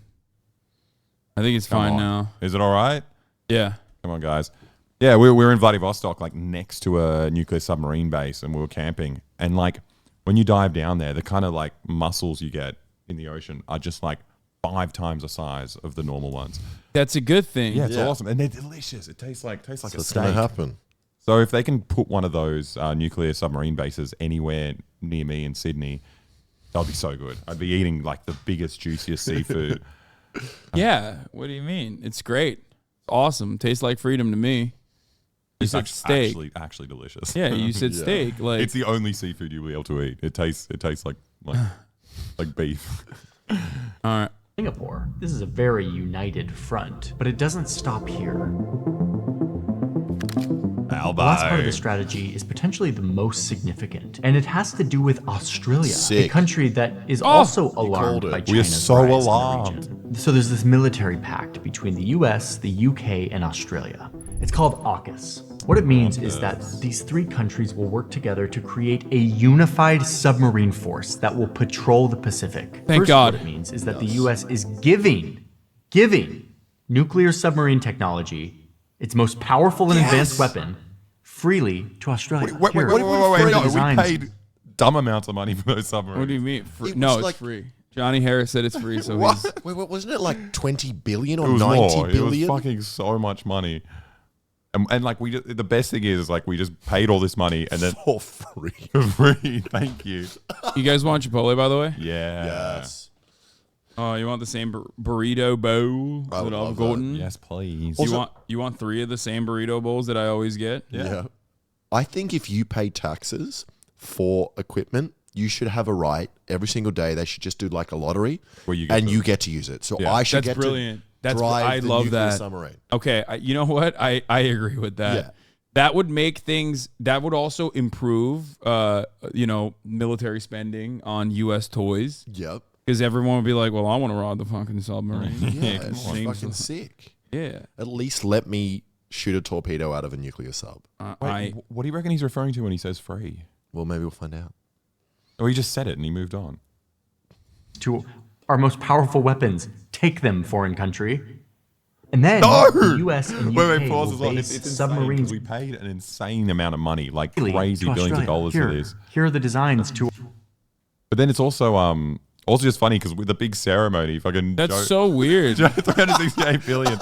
I think it's fine now. Is it all right? Yeah. Come on, guys. Yeah, we were in Vladivostok, like next to a nuclear submarine base, and we were camping. And like when you dive down there, the kind of like mussels you get in the ocean are just like 5 times the size of the normal ones. That's a good thing. Yeah, it's awesome, and they're delicious. It tastes like a steak. It's gonna happen. So if they can put one of those nuclear submarine bases anywhere near me in Sydney, that'll be so good. I'd be eating like the biggest, juiciest seafood. Yeah. What do you mean? It's great. It's awesome. Tastes like freedom to me. You said steak. Actually delicious. Yeah, you said steak. Like it's the only seafood you'll be able to eat. It tastes like beef. All right. Singapore. This is a very united front, but it doesn't stop here. The last part of the strategy is potentially the most significant, and it has to do with Australia, a country that is also alarmed by China's we are so rise alarmed. in the region. So there's this military pact between the US, the UK, and Australia. It's called AUKUS. What it means is that these 3 countries will work together to create a unified submarine force that will patrol the Pacific. Thank God. What it means is that the US is giving nuclear submarine technology, its most powerful and advanced weapon, freely to Australia. Wait, no, we paid dumb amounts of money for those submarines. What do you mean? No, it's free. Johnny Harris said it's free, so What? he's... Wait, wasn't it like 20 billion or It was 90 more. billion? It was fucking so much money. And like the best thing is like we just paid all this money and then for free. For free. Thank you. You guys want Chipotle, by the way? Yeah. Yes. Oh, you want the same burrito bowl I would that love I've that. gotten? Yes, please. You want 3 of the same burrito bowls that I always get? Yeah. I think if you pay taxes for equipment, you should have a right every single day. They should just do like a lottery where you get you get to use it. So Yeah. I should That's get brilliant. to drive I the love nuclear that. submarine. Okay, you know what? I agree with that. Yeah. That would make things. That would also improve, military spending on U.S. toys. Yep. Because everyone would be like, "Well, I want to ride the fucking submarine." Yeah, it's Seems- fucking sick. Yeah. At least let me shoot a torpedo out of a nuclear sub. Wait, what do you reckon he's referring to when he says free? Well, maybe we'll find out. Or he just said it and he moved on. To our most powerful weapons, take them, foreign country. And then the U.S. and UK pause will as well. base It's submarines. we paid an insane amount of money, like to crazy billions of Australia. dollars Here, for this. Here are the designs to. But then it's also just funny because with the big ceremony, fucking That's so weird. 368 billion.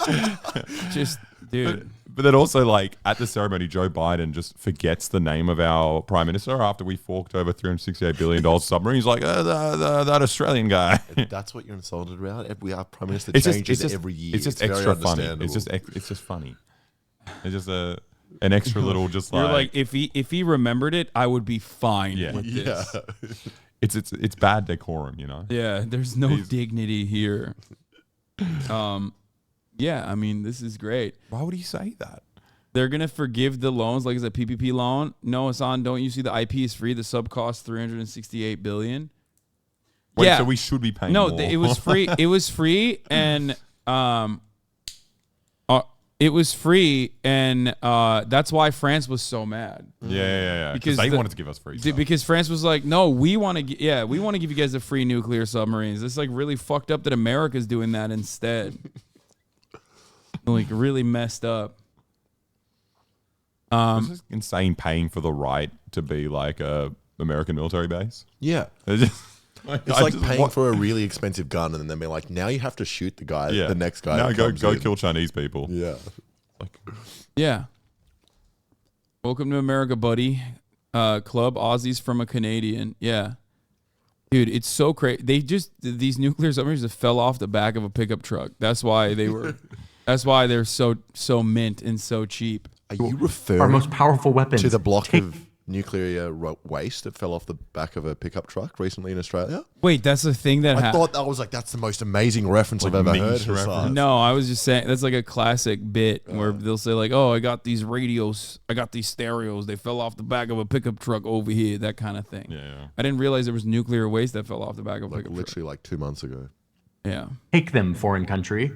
Just, dude. But then also, like, at the ceremony, Joe Biden just forgets the name of our prime minister after we forked over $368 billion submarine. He's like, that Australian guy. That's what you're insulted about? Our prime minister It's changes every year. It's just very extra funny. understandable. It's just funny. It's just an extra little, just You're like, like, if he remembered it, I would be fine Yeah. with this. it's bad decorum, you know. Yeah, there's no dignity here. Yeah, I mean, this is great. Why would he say that? They're gonna forgive the loans like it's a PPP loan. No, Hasan, don't you see the IP is free? The sub costs $368 billion. Wait, yeah, so we should be paying no, more. it was free. It was free, and that's why France was so mad. Yeah. Because they wanted to give us free stuff. Because France was like, no, we want to give you guys the free nuclear submarines. It's like really fucked up that America's doing that instead. Like really messed up. It's just insane paying for the right to be like a American military base. Yeah. It's like paying for a really expensive gun and then being like, now you have to shoot the guy, the next guy. Now that go comes in. kill Chinese people. Yeah. Yeah. Welcome to America, buddy. Club Aussies from a Canadian. Yeah. Dude, it's so crazy. These nuclear submarines just fell off the back of a pickup truck. That's why they're so mint and so cheap. Are you referring Our most powerful weapons to the block of nuclear waste that fell off the back of a pickup truck recently in Australia? Wait, that's the thing that I thought that was like, that's the most amazing reference I've ever heard. Hasan. No, I was just saying that's like a classic bit where they'll say like, "Oh, I got these radios, I got these stereos. They fell off the back of a pickup truck over here." That kind of thing. Yeah. I didn't realize there was nuclear waste that fell off the back of a pickup truck. Literally like 2 months ago. Yeah. Take them, foreign country.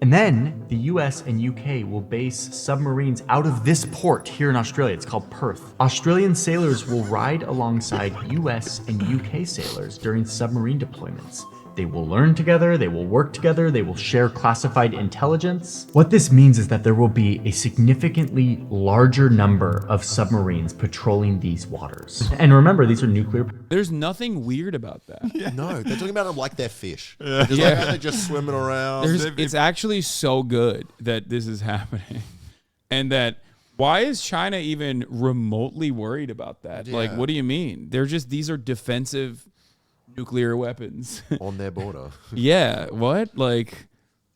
And then the US and UK will base submarines out of this port here in Australia. It's called Perth. Australian sailors will ride alongside US and UK sailors during submarine deployments. They will learn together, they will work together, they will share classified intelligence. What this means is that there will be a significantly larger number of submarines patrolling these waters. And remember, these are nuclear. There's nothing weird about that. No, they're talking about them like they're fish. Just like how they're just swimming around. It's actually so good that this is happening. And that why is China even remotely worried about that? Like, what do you mean? These are defensive nuclear weapons on their border. Yeah, what? Like,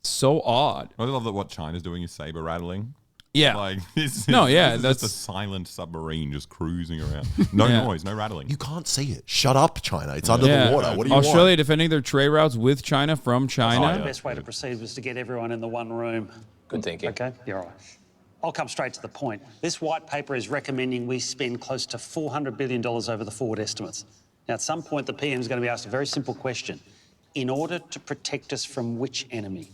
so odd. I love that what China's doing is saber rattling. Yeah. Like, That's just a silent submarine just cruising around. No noise, no rattling. You can't see it. Shut up, China. It's under the water. What do you Australia want? defending their trade routes with China from China. The best way to proceed was to get everyone in the one room. Good thinking. Okay, you're all right. I'll come straight to the point. This white paper is recommending we spend close to $400 billion over the forward estimates. Now, at some point, the PM is going to be asked a very simple question. In order to protect us from which enemy?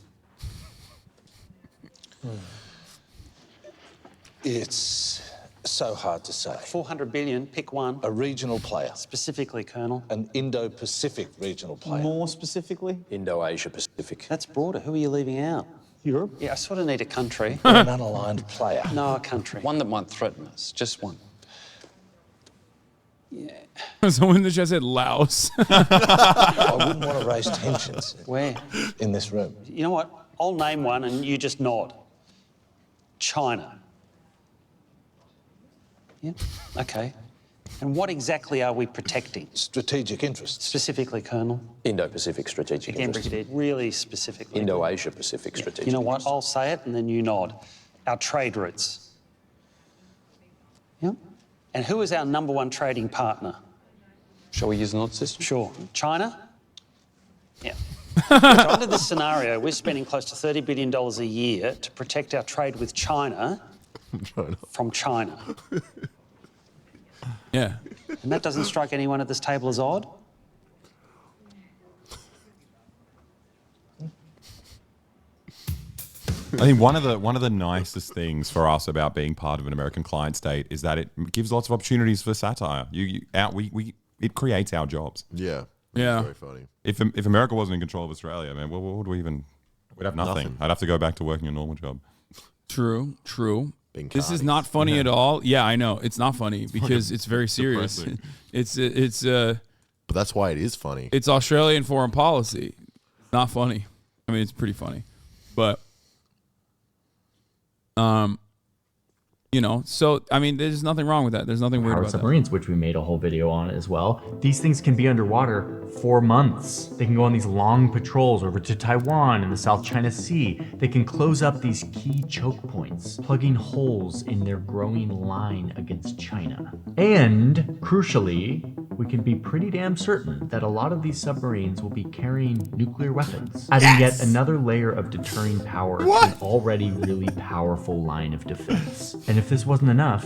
It's so hard to say. 400 billion, pick one. A regional player. Specifically, Colonel. An Indo-Pacific regional player. More specifically? Indo-Asia Pacific. That's broader. Who are you leaving out? Europe? Yeah, I sort of need a country. An unaligned player. No, a country. One that might threaten us. Just one. Someone in the chat said Laos. I wouldn't want to raise tensions. Where? In this room. You know what? I'll name one and you just nod. China. Yeah, okay. And what exactly are we protecting? Strategic interests. Specifically, Colonel? Indo-Pacific strategic Again, interests. Brigadier, really specifically. Indo-Asia Pacific strategic You know what? interests. I'll say it and then you nod. Our trade routes. Yeah? And who is our number one trading partner? Shall we use the nod system? Sure. China? Yeah. So under this scenario, we're spending close to $30 billion a year to protect our trade with China from China. Yeah. And that doesn't strike anyone at this table as odd? I think one of the nicest things for us about being part of an American client state is that it gives lots of opportunities for satire. It creates our jobs. Yeah. Yeah. Very funny. If America wasn't in control of Australia, man, what would we even? We'd have nothing. I'd have to go back to working a normal job. True. This is Cardi. not funny at all. Yeah, I know. It's not funny because it's very serious. depressing. It's But that's why it is funny. it's Australian foreign policy. It's not funny. I mean, it's pretty funny. But you know, so I mean, there's nothing wrong with that. There's nothing weird Powered about that. submarines, which we made a whole video on as well. These things can be underwater for months. They can go on these long patrols over to Taiwan and the South China Sea. They can close up these key choke points, plugging holes in their growing line against China. And crucially, we can be pretty damn certain that a lot of these submarines will be carrying nuclear weapons, adding yet another layer of deterring power to an already really powerful line of defense. And if this wasn't enough,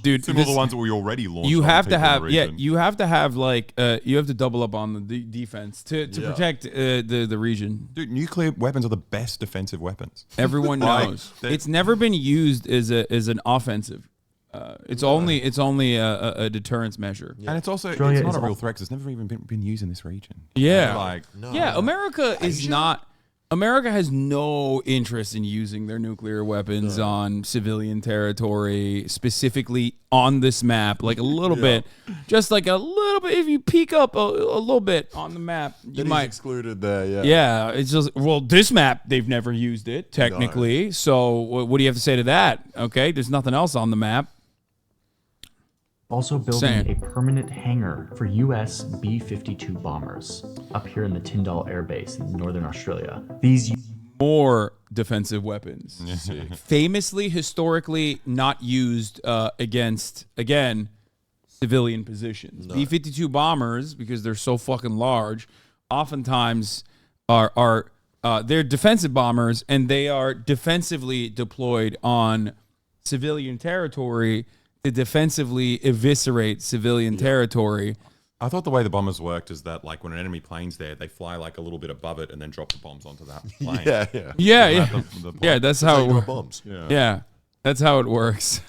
Dude, Some of the ones that we already launched. you on have to people in have the yeah, region. you have to have like you have to double up on the defense to protect the region. Dude, nuclear weapons are the best defensive weapons. Everyone Like, knows they're- it's never been used as an offensive. It's only a deterrence measure. And it's also Australia it's not is a real al- threat 'cause it's never even been used in this region. Yeah, Like yeah. America is not. America has no interest in using their nuclear weapons on civilian territory, specifically on this map. Like a little bit, just like a little bit. If you peek up a little bit on the map, you might excluded there. Yeah. Yeah, it's just this map they've never used it technically. So what do you have to say to that? Okay, there's nothing else on the map. also building Same. a permanent hangar for US B-52 bombers up here in the Tyndall Air Base in northern Australia. These More defensive weapons, famously, historically not used against again civilian positions. B-52 bombers, because they're so fucking large, oftentimes are they're defensive bombers, and they are defensively deployed on civilian territory to defensively eviscerate civilian territory. I thought the way the bombers worked is that like when an enemy plane's there, they fly like a little bit above it and then drop the bombs onto that plane. Yeah. Yeah. The Yeah, that's how it you works. drop bombs. Yeah, that's how it works.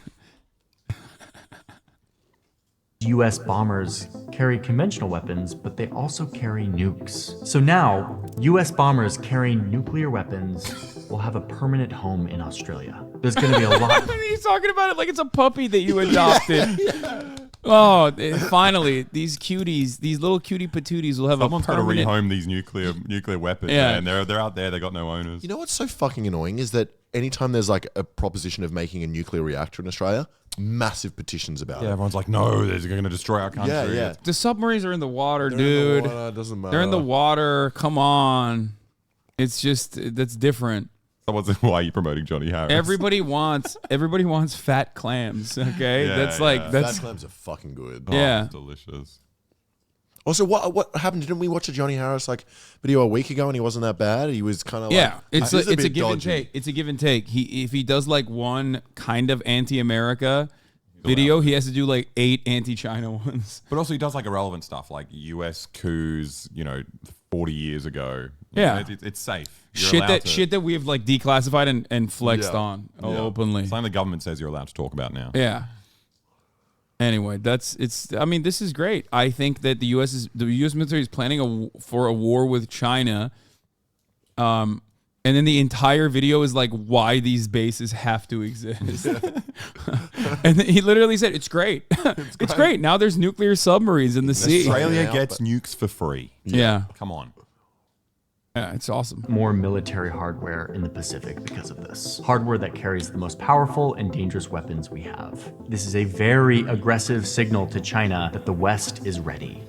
US bombers carry conventional weapons, but they also carry nukes. So now, US bombers carrying nuclear weapons will have a permanent home in Australia. There's going to be a lot. He's talking about it like it's a puppy that you adopted. Oh, finally, these cuties, these little cutie patooties will have Someone's a got to permanent... rehome these nuclear weapons. Yeah. Man. They're out there. They got no owners. You know what's so fucking annoying is that anytime there's like a proposition of making a nuclear reactor in Australia, massive petitions about Yeah, it. everyone's like, no, they're going to destroy our country. Yeah, yeah. The submarines are in the water, They're in the dude. water, it doesn't They're in the matter. water. Come on. It's just, that's different. Someone's like, why are you promoting Johnny Harris? Everybody wants fat clams, okay? Yeah, that's like, yeah. that's... Fat clams are fucking good. Yeah. It's delicious. Also, what happened? Didn't we watch a Johnny Harris like video a week ago and he wasn't that bad? He was kind of Yeah, like, it's he's a bit give and dodgy. take. It's a give and take. If he does like one kind of anti-America video, he has to do like 8 anti-China ones. But also he does like irrelevant stuff like US coups, 40 years ago. Yeah. It's safe. You're allowed to- Shit that we've like declassified and flexed Yeah. on Yeah. openly. Something the government says you're allowed to talk about now. Yeah. Anyway, I mean, this is great. I think that the U.S. military is planning for a war with China, And then the entire video is like why these bases have to exist. And he literally said, it's great. It's great. Now there's nuclear submarines in the sea. Australia gets nukes for free. Yeah. Come on. Yeah, it's awesome. More military hardware in the Pacific because of this. Hardware that carries the most powerful and dangerous weapons we have. This is a very aggressive signal to China that the West is ready.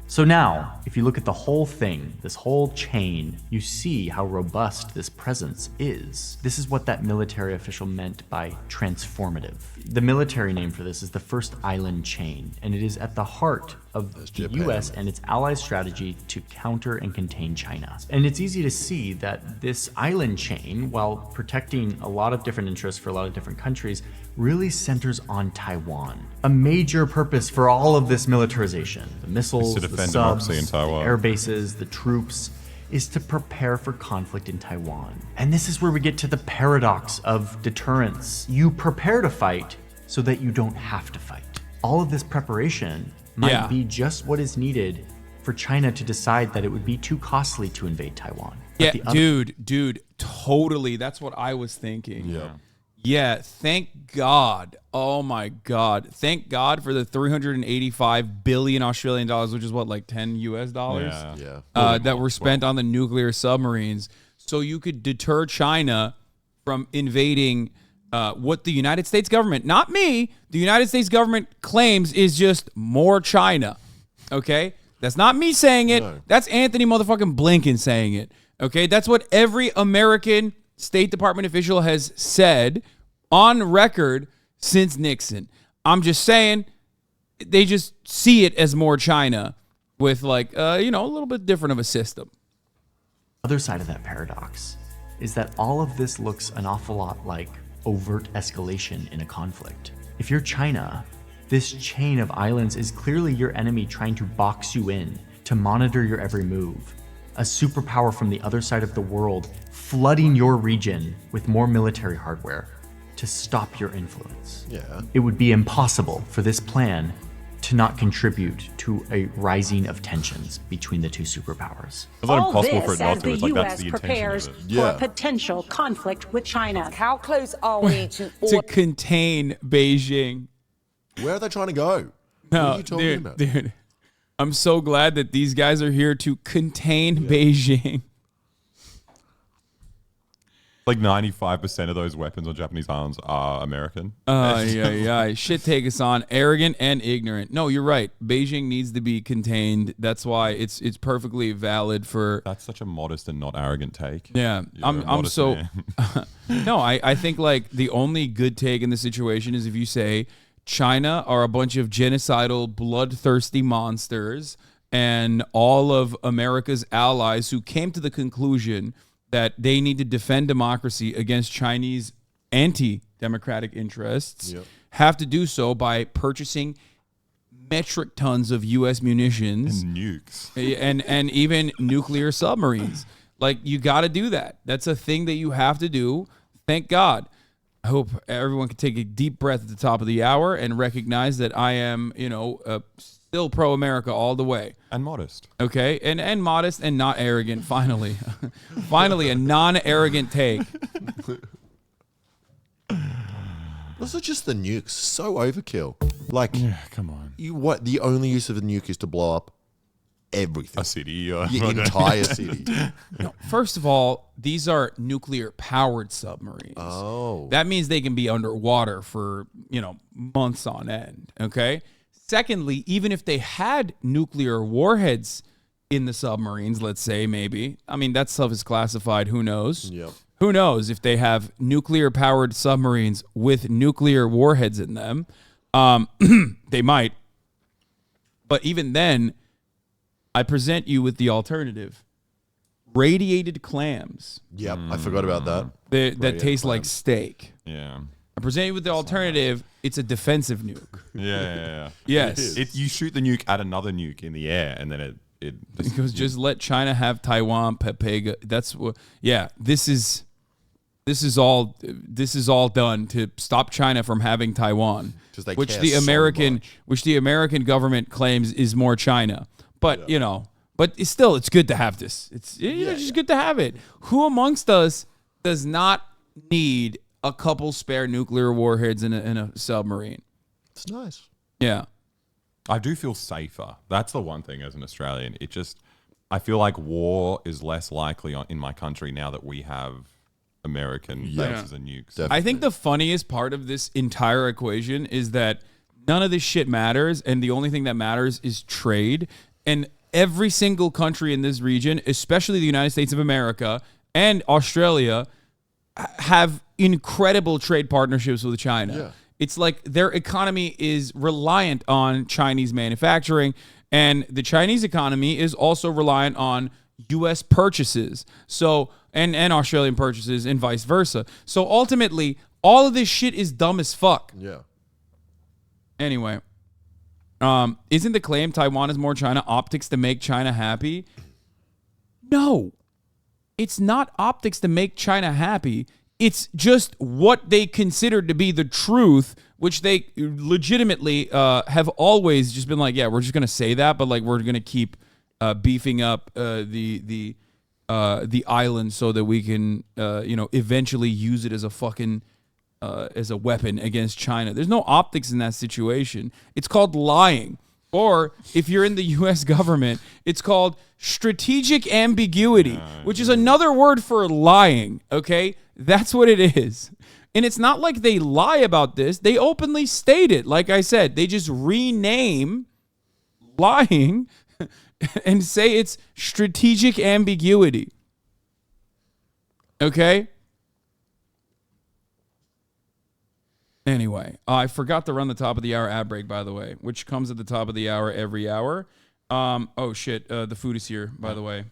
So now, if you look at the whole thing, this whole chain, you see how robust this presence is. This is what that military official meant by transformative. The military name for this is the First Island Chain, and it is at the heart of the US and its allies' strategy to counter and contain China. And it's easy to see that this island chain, while protecting a lot of different interests for a lot of different countries, really centers on Taiwan. A major purpose for all of this militarization, the missiles, the subs, the air bases, the troops, is to prepare for conflict in Taiwan. And this is where we get to the paradox of deterrence. You prepare to fight so that you don't have to fight. All of this preparation might be just what is needed for China to decide that it would be too costly to invade Taiwan. Yeah, dude, totally. That's what I was thinking. Yeah, thank God. Oh my God. Thank God for the 385 billion Australian dollars, which is what, like 10 US dollars? That were spent on the nuclear submarines. So you could deter China from invading what the United States government, not me, the United States government claims is just more China. Okay? That's not me saying it. No. That's Anthony motherfucking Blinken saying it. Okay? That's what every American State Department official has said on record since Nixon. I'm just saying they just see it as more China with like, a little bit different of a system. Other side of that paradox is that all of this looks an awful lot like overt escalation in a conflict. If you're China, this chain of islands is clearly your enemy trying to box you in, to monitor your every move. A superpower from the other side of the world flooding your region with more military hardware to stop your influence. It would be impossible for this plan to not contribute to a rising of tensions between the two superpowers. It's not impossible for it not as to. the It's like that's U.S. the prepares intention of it. for potential conflict with China. How close are we to To contain Beijing. Where are they trying to go? No, what are you talking about? Dude, I'm so glad that these guys are here to contain Beijing. Like 95% of those weapons on Japanese islands are American. Shit take us on. Arrogant and ignorant. No, you're right. Beijing needs to be contained. That's why it's perfectly valid for. That's such a modest and not arrogant take. Yeah, I'm so. No, I think like the only good take in the situation is if you say China are a bunch of genocidal, bloodthirsty monsters, and all of America's allies who came to the conclusion that they need to defend democracy against Chinese anti-democratic interests, have to do so by purchasing metric tons of U.S. munitions and nukes and even nuclear submarines. Like, you got to do that. That's a thing that you have to do. Thank God. I hope everyone can take a deep breath at the top of the hour and recognize that I am, still pro-America all the way. And modest. Okay, and modest and not arrogant, finally. Finally, a non-arrogant take. Also, just the nukes, so overkill. Like, come on. The only use of a nuke is to blow up everything. A city. The entire city. No, first of all, these are nuclear-powered submarines. Oh. That means they can be underwater for, months on end, okay? Secondly, even if they had nuclear warheads in the submarines, let's say maybe, I mean, that stuff is classified, who knows? Yep. Who knows if they have nuclear-powered submarines with nuclear warheads in them? They might. But even then, I present you with the alternative. Radiated clams. Yep, I forgot about that. That taste like steak. Yeah. I present you with the alternative. It's a defensive nuke. Yeah. Yes. You shoot the nuke at another nuke in the air, and then it because just let China have Taiwan, Pepega. That's what. Yeah. This is all done to stop China from having Taiwan, which the American government claims is more China. But But it's good to have this. It's just good to have it. Who amongst us does not need a couple spare nuclear warheads in a submarine? It's nice. Yeah. I do feel safer. That's the one thing as an Australian. I feel like war is less likely in my country now that we have American bases and nukes. Definitely. I think the funniest part of this entire equation is that none of this shit matters, and the only thing that matters is trade. And every single country in this region, especially the United States of America and Australia, have incredible trade partnerships with China. Yeah. It's like their economy is reliant on Chinese manufacturing, and the Chinese economy is also reliant on U.S. purchases. So, and Australian purchases and vice versa. So ultimately, all of this shit is dumb as fuck. Yeah. Anyway, isn't the claim Taiwan is more China optics to make China happy? No, it's not optics to make China happy. It's just what they consider to be the truth, which they legitimately have always just been like, yeah, we're just gonna say that, but like we're gonna keep beefing up the island so that we can eventually use it as a fucking as a weapon against China. There's no optics in that situation. It's called lying. Or if you're in the U.S. government, it's called strategic ambiguity, which is another word for lying, okay? That's what it is. And it's not like they lie about this. They openly state it. Like I said, they just rename lying and say it's strategic ambiguity. Okay? Anyway, I forgot to run the top of the hour ad break, by the way, which comes at the top of the hour every hour. Oh, shit. The food is here, by the way.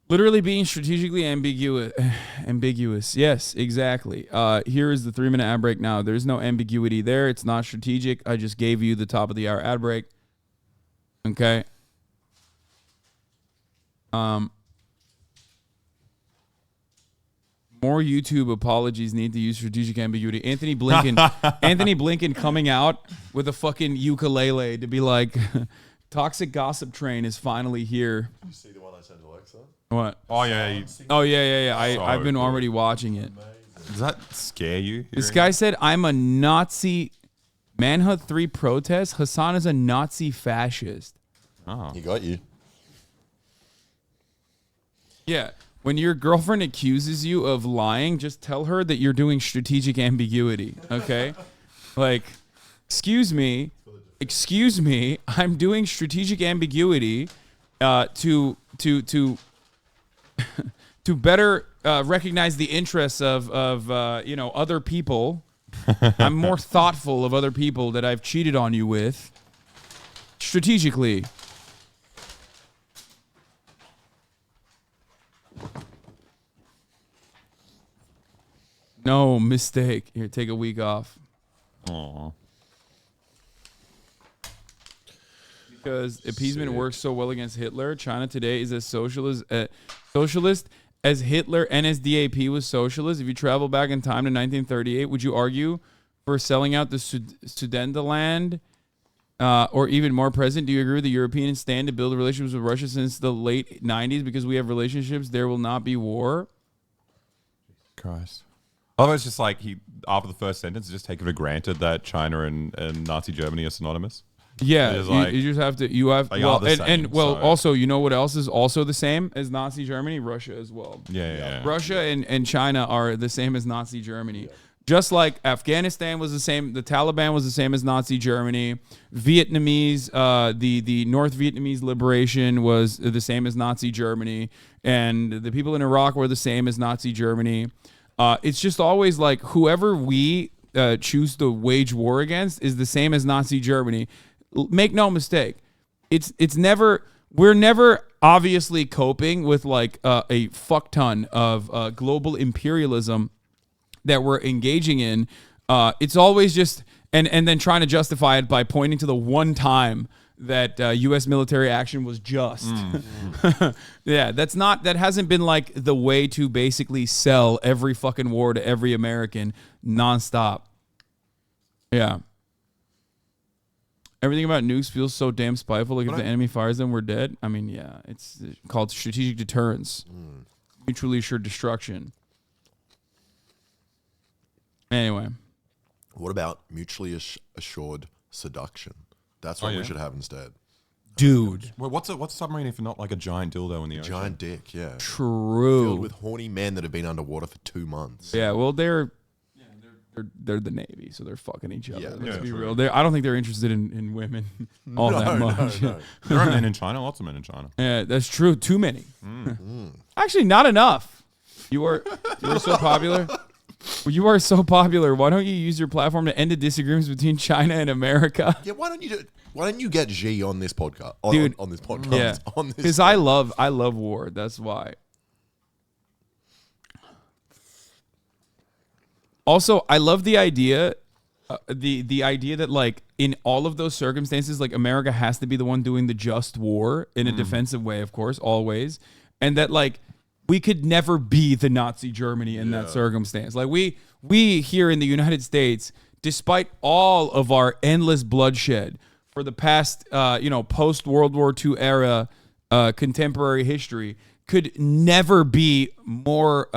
Literally being strategically ambiguous. Yes, exactly. Here is the 3-minute ad break now. There's no ambiguity there. It's not strategic. I just gave you the top of the hour ad break. Okay. More YouTube apologies need to use strategic ambiguity. Anthony Blinken coming out with a fucking ukulele to be like, Toxic Gossip Train is finally here. You see the one I sent Alexa? What? Oh, yeah. I've been already watching it. Does that scare you? This guy said, I'm a Nazi. Manhunt 3 protest. Hasan is a Nazi fascist. Oh. He got you. Yeah. When your girlfriend accuses you of lying, just tell her that you're doing strategic ambiguity, okay? Like, excuse me, I'm doing strategic ambiguity to better recognize the interests of other people. I'm more thoughtful of other people that I've cheated on you with strategically. No mistake. Here, take a week off. Aww. Because appeasement works so well against Hitler. China today is as socialist as Hitler NSDAP was socialist. If you travel back in time to 1938, would you argue for selling out the Sudetenland or even more present? Do you agree with the Europeans stand to build relationships with Russia since the late 90s? Because we have relationships, there will not be war. Christ. Otherwise, it's just like after the first sentence, just take it for granted that China and Nazi Germany are synonymous. Yeah, you just have to. Also, you know what else is also the same as Nazi Germany? Russia as well. Yeah. Russia and China are the same as Nazi Germany. Just like Afghanistan was the same, the Taliban was the same as Nazi Germany. Vietnamese, the North Vietnamese liberation was the same as Nazi Germany, and the people in Iraq were the same as Nazi Germany. It's just always like whoever we choose to wage war against is the same as Nazi Germany. Make no mistake, we're never obviously coping with like a fuck ton of global imperialism that we're engaging in. It's always just and then trying to justify it by pointing to the one time that U.S. military action was just. Yeah, that hasn't been like the way to basically sell every fucking war to every American nonstop. Yeah. Everything about nukes feels so damn spiteful. Like if the enemy fires them, we're dead. I mean, yeah, it's called strategic deterrence, mutually assured destruction. Anyway, what about mutually assured seduction? That's what we should have instead. Dude. Well, what's a submarine if not like a giant dildo in the ocean? Giant dick, yeah. True. Filled with horny men that have been underwater for 2 months. Yeah, well, they're the Navy, so they're fucking each other. Yeah, Let's be true. real. I don't think they're interested in women all that much. No. There are men in China, lots of men in China. Yeah, that's true. Too many. Actually, not enough. You are so popular. You are so popular. Why don't you use your platform to end the disagreements between China and America? Yeah, why don't you get Xi on this podcast? Dude, on this podcast. Yeah, because I love war. That's why. Also, I love the idea, the idea that like in all of those circumstances, like America has to be the one doing the just war in a defensive way, of course, always, and that like we could never be the Nazi Germany in that circumstance. Like we here in the United States, despite all of our endless bloodshed for the past, post World War II era contemporary history, could never be more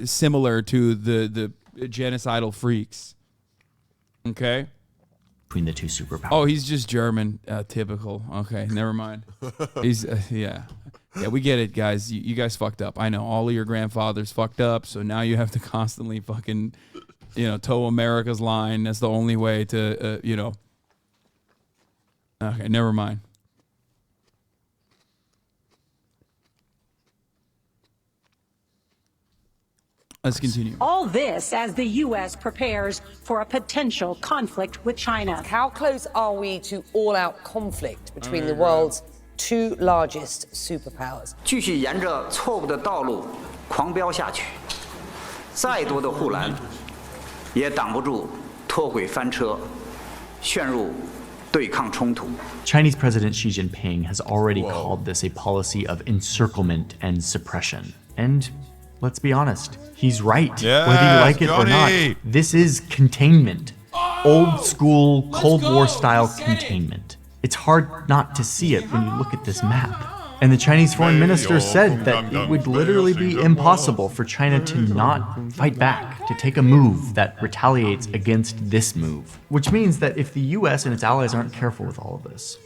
similar to the genocidal freaks. Okay. Between the two superpowers. Oh, he's just German. Typical. Okay, never mind. He's yeah, we get it, guys. You guys fucked up. I know all of your grandfathers fucked up, so now you have to constantly fucking, toe America's line. That's the only way to, Okay, never mind. Let's continue. All this as the U.S. prepares for a potential conflict with China. How close are we to all-out conflict between the world's two largest superpowers? 继续沿着错误的道路狂飙下去，再多的护栏也挡不住脱轨翻车，陷入对抗冲突。 Chinese President Xi Jinping has already called this a policy of encirclement and suppression. And let's be honest, he's right. Yes, whether you like it Johnny. or not, this is containment. Old school Cold War style containment. It's hard not to see it when you look at this map. And the Chinese foreign minister said that it would literally be impossible for China to not fight back, to take a move that retaliates against this move. Which means that if the US and its allies aren't careful with all of this,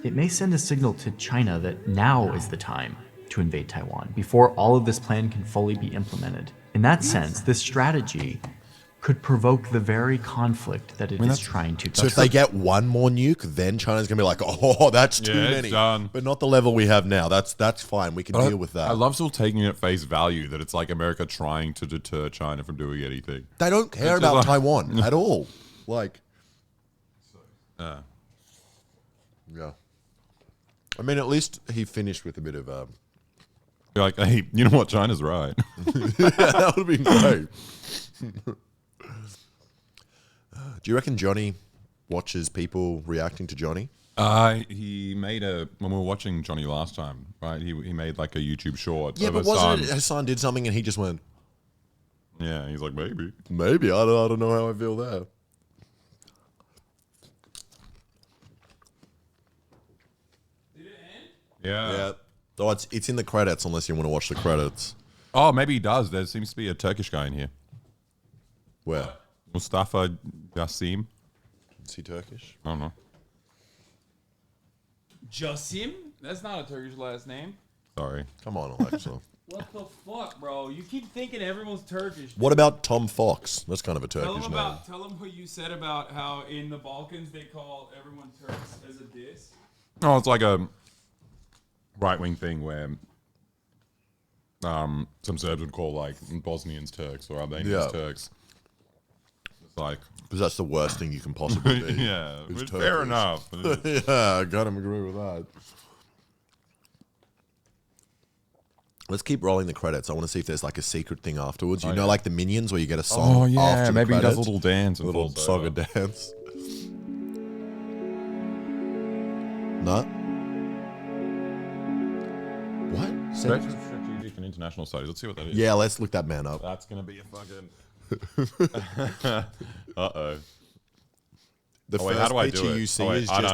it may send a signal to China that now is the time to invade Taiwan, before all of this plan can fully be implemented. In that sense, this strategy could provoke the very conflict that it is trying to. So if they get one more nuke, then China's gonna be like, "Oh, that's too many." Done. But not the level we have now. That's fine. We can deal with that. I love still taking it at face value that it's like America trying to deter China from doing anything. They don't care about Taiwan at all. Like, yeah. I mean, at least he finished with a bit of. You're like, hey, you know what? China's right. Yeah, that would have been great. Do you reckon Johnny watches people reacting to Johnny? He made when we were watching Johnny last time, right? He made like a YouTube short. Yeah, of but wasn't it Hasan did something and he just went, yeah, he's like, maybe. I don't know how I feel there. Yeah. Oh, it's in the credits unless you want to watch the credits. Oh, maybe he does. There seems to be a Turkish guy in here. Where? Mustafa Jassim. Is he Turkish? I don't know. Jassim? That's not a Turkish last name. Sorry. Come on, Alexa. What the fuck, bro? You keep thinking everyone's Turkish. What about Tom Fox? That's kind of a Turkish name. Tell him what you said about how in the Balkans they call everyone Turks as a diss. Oh, it's like a right-wing thing where some Serbs would call like Bosnians Turks or Albanians Turks. It's like, because that's the worst thing you can possibly be. Yeah, fair enough. Yeah, I gotta agree with that. Let's keep rolling the credits. I want to see if there's like a secret thing afterwards. You know, like the Minions where you get a song. Oh yeah, after maybe the he does a credits. little dance, a little song and dance. No. What? Center for Strategic and International Studies. Let's see what that is. Yeah, let's look that man up. That's gonna be a fucking. Uh-oh. The wait, first how do I picture do it? you see wait, is I just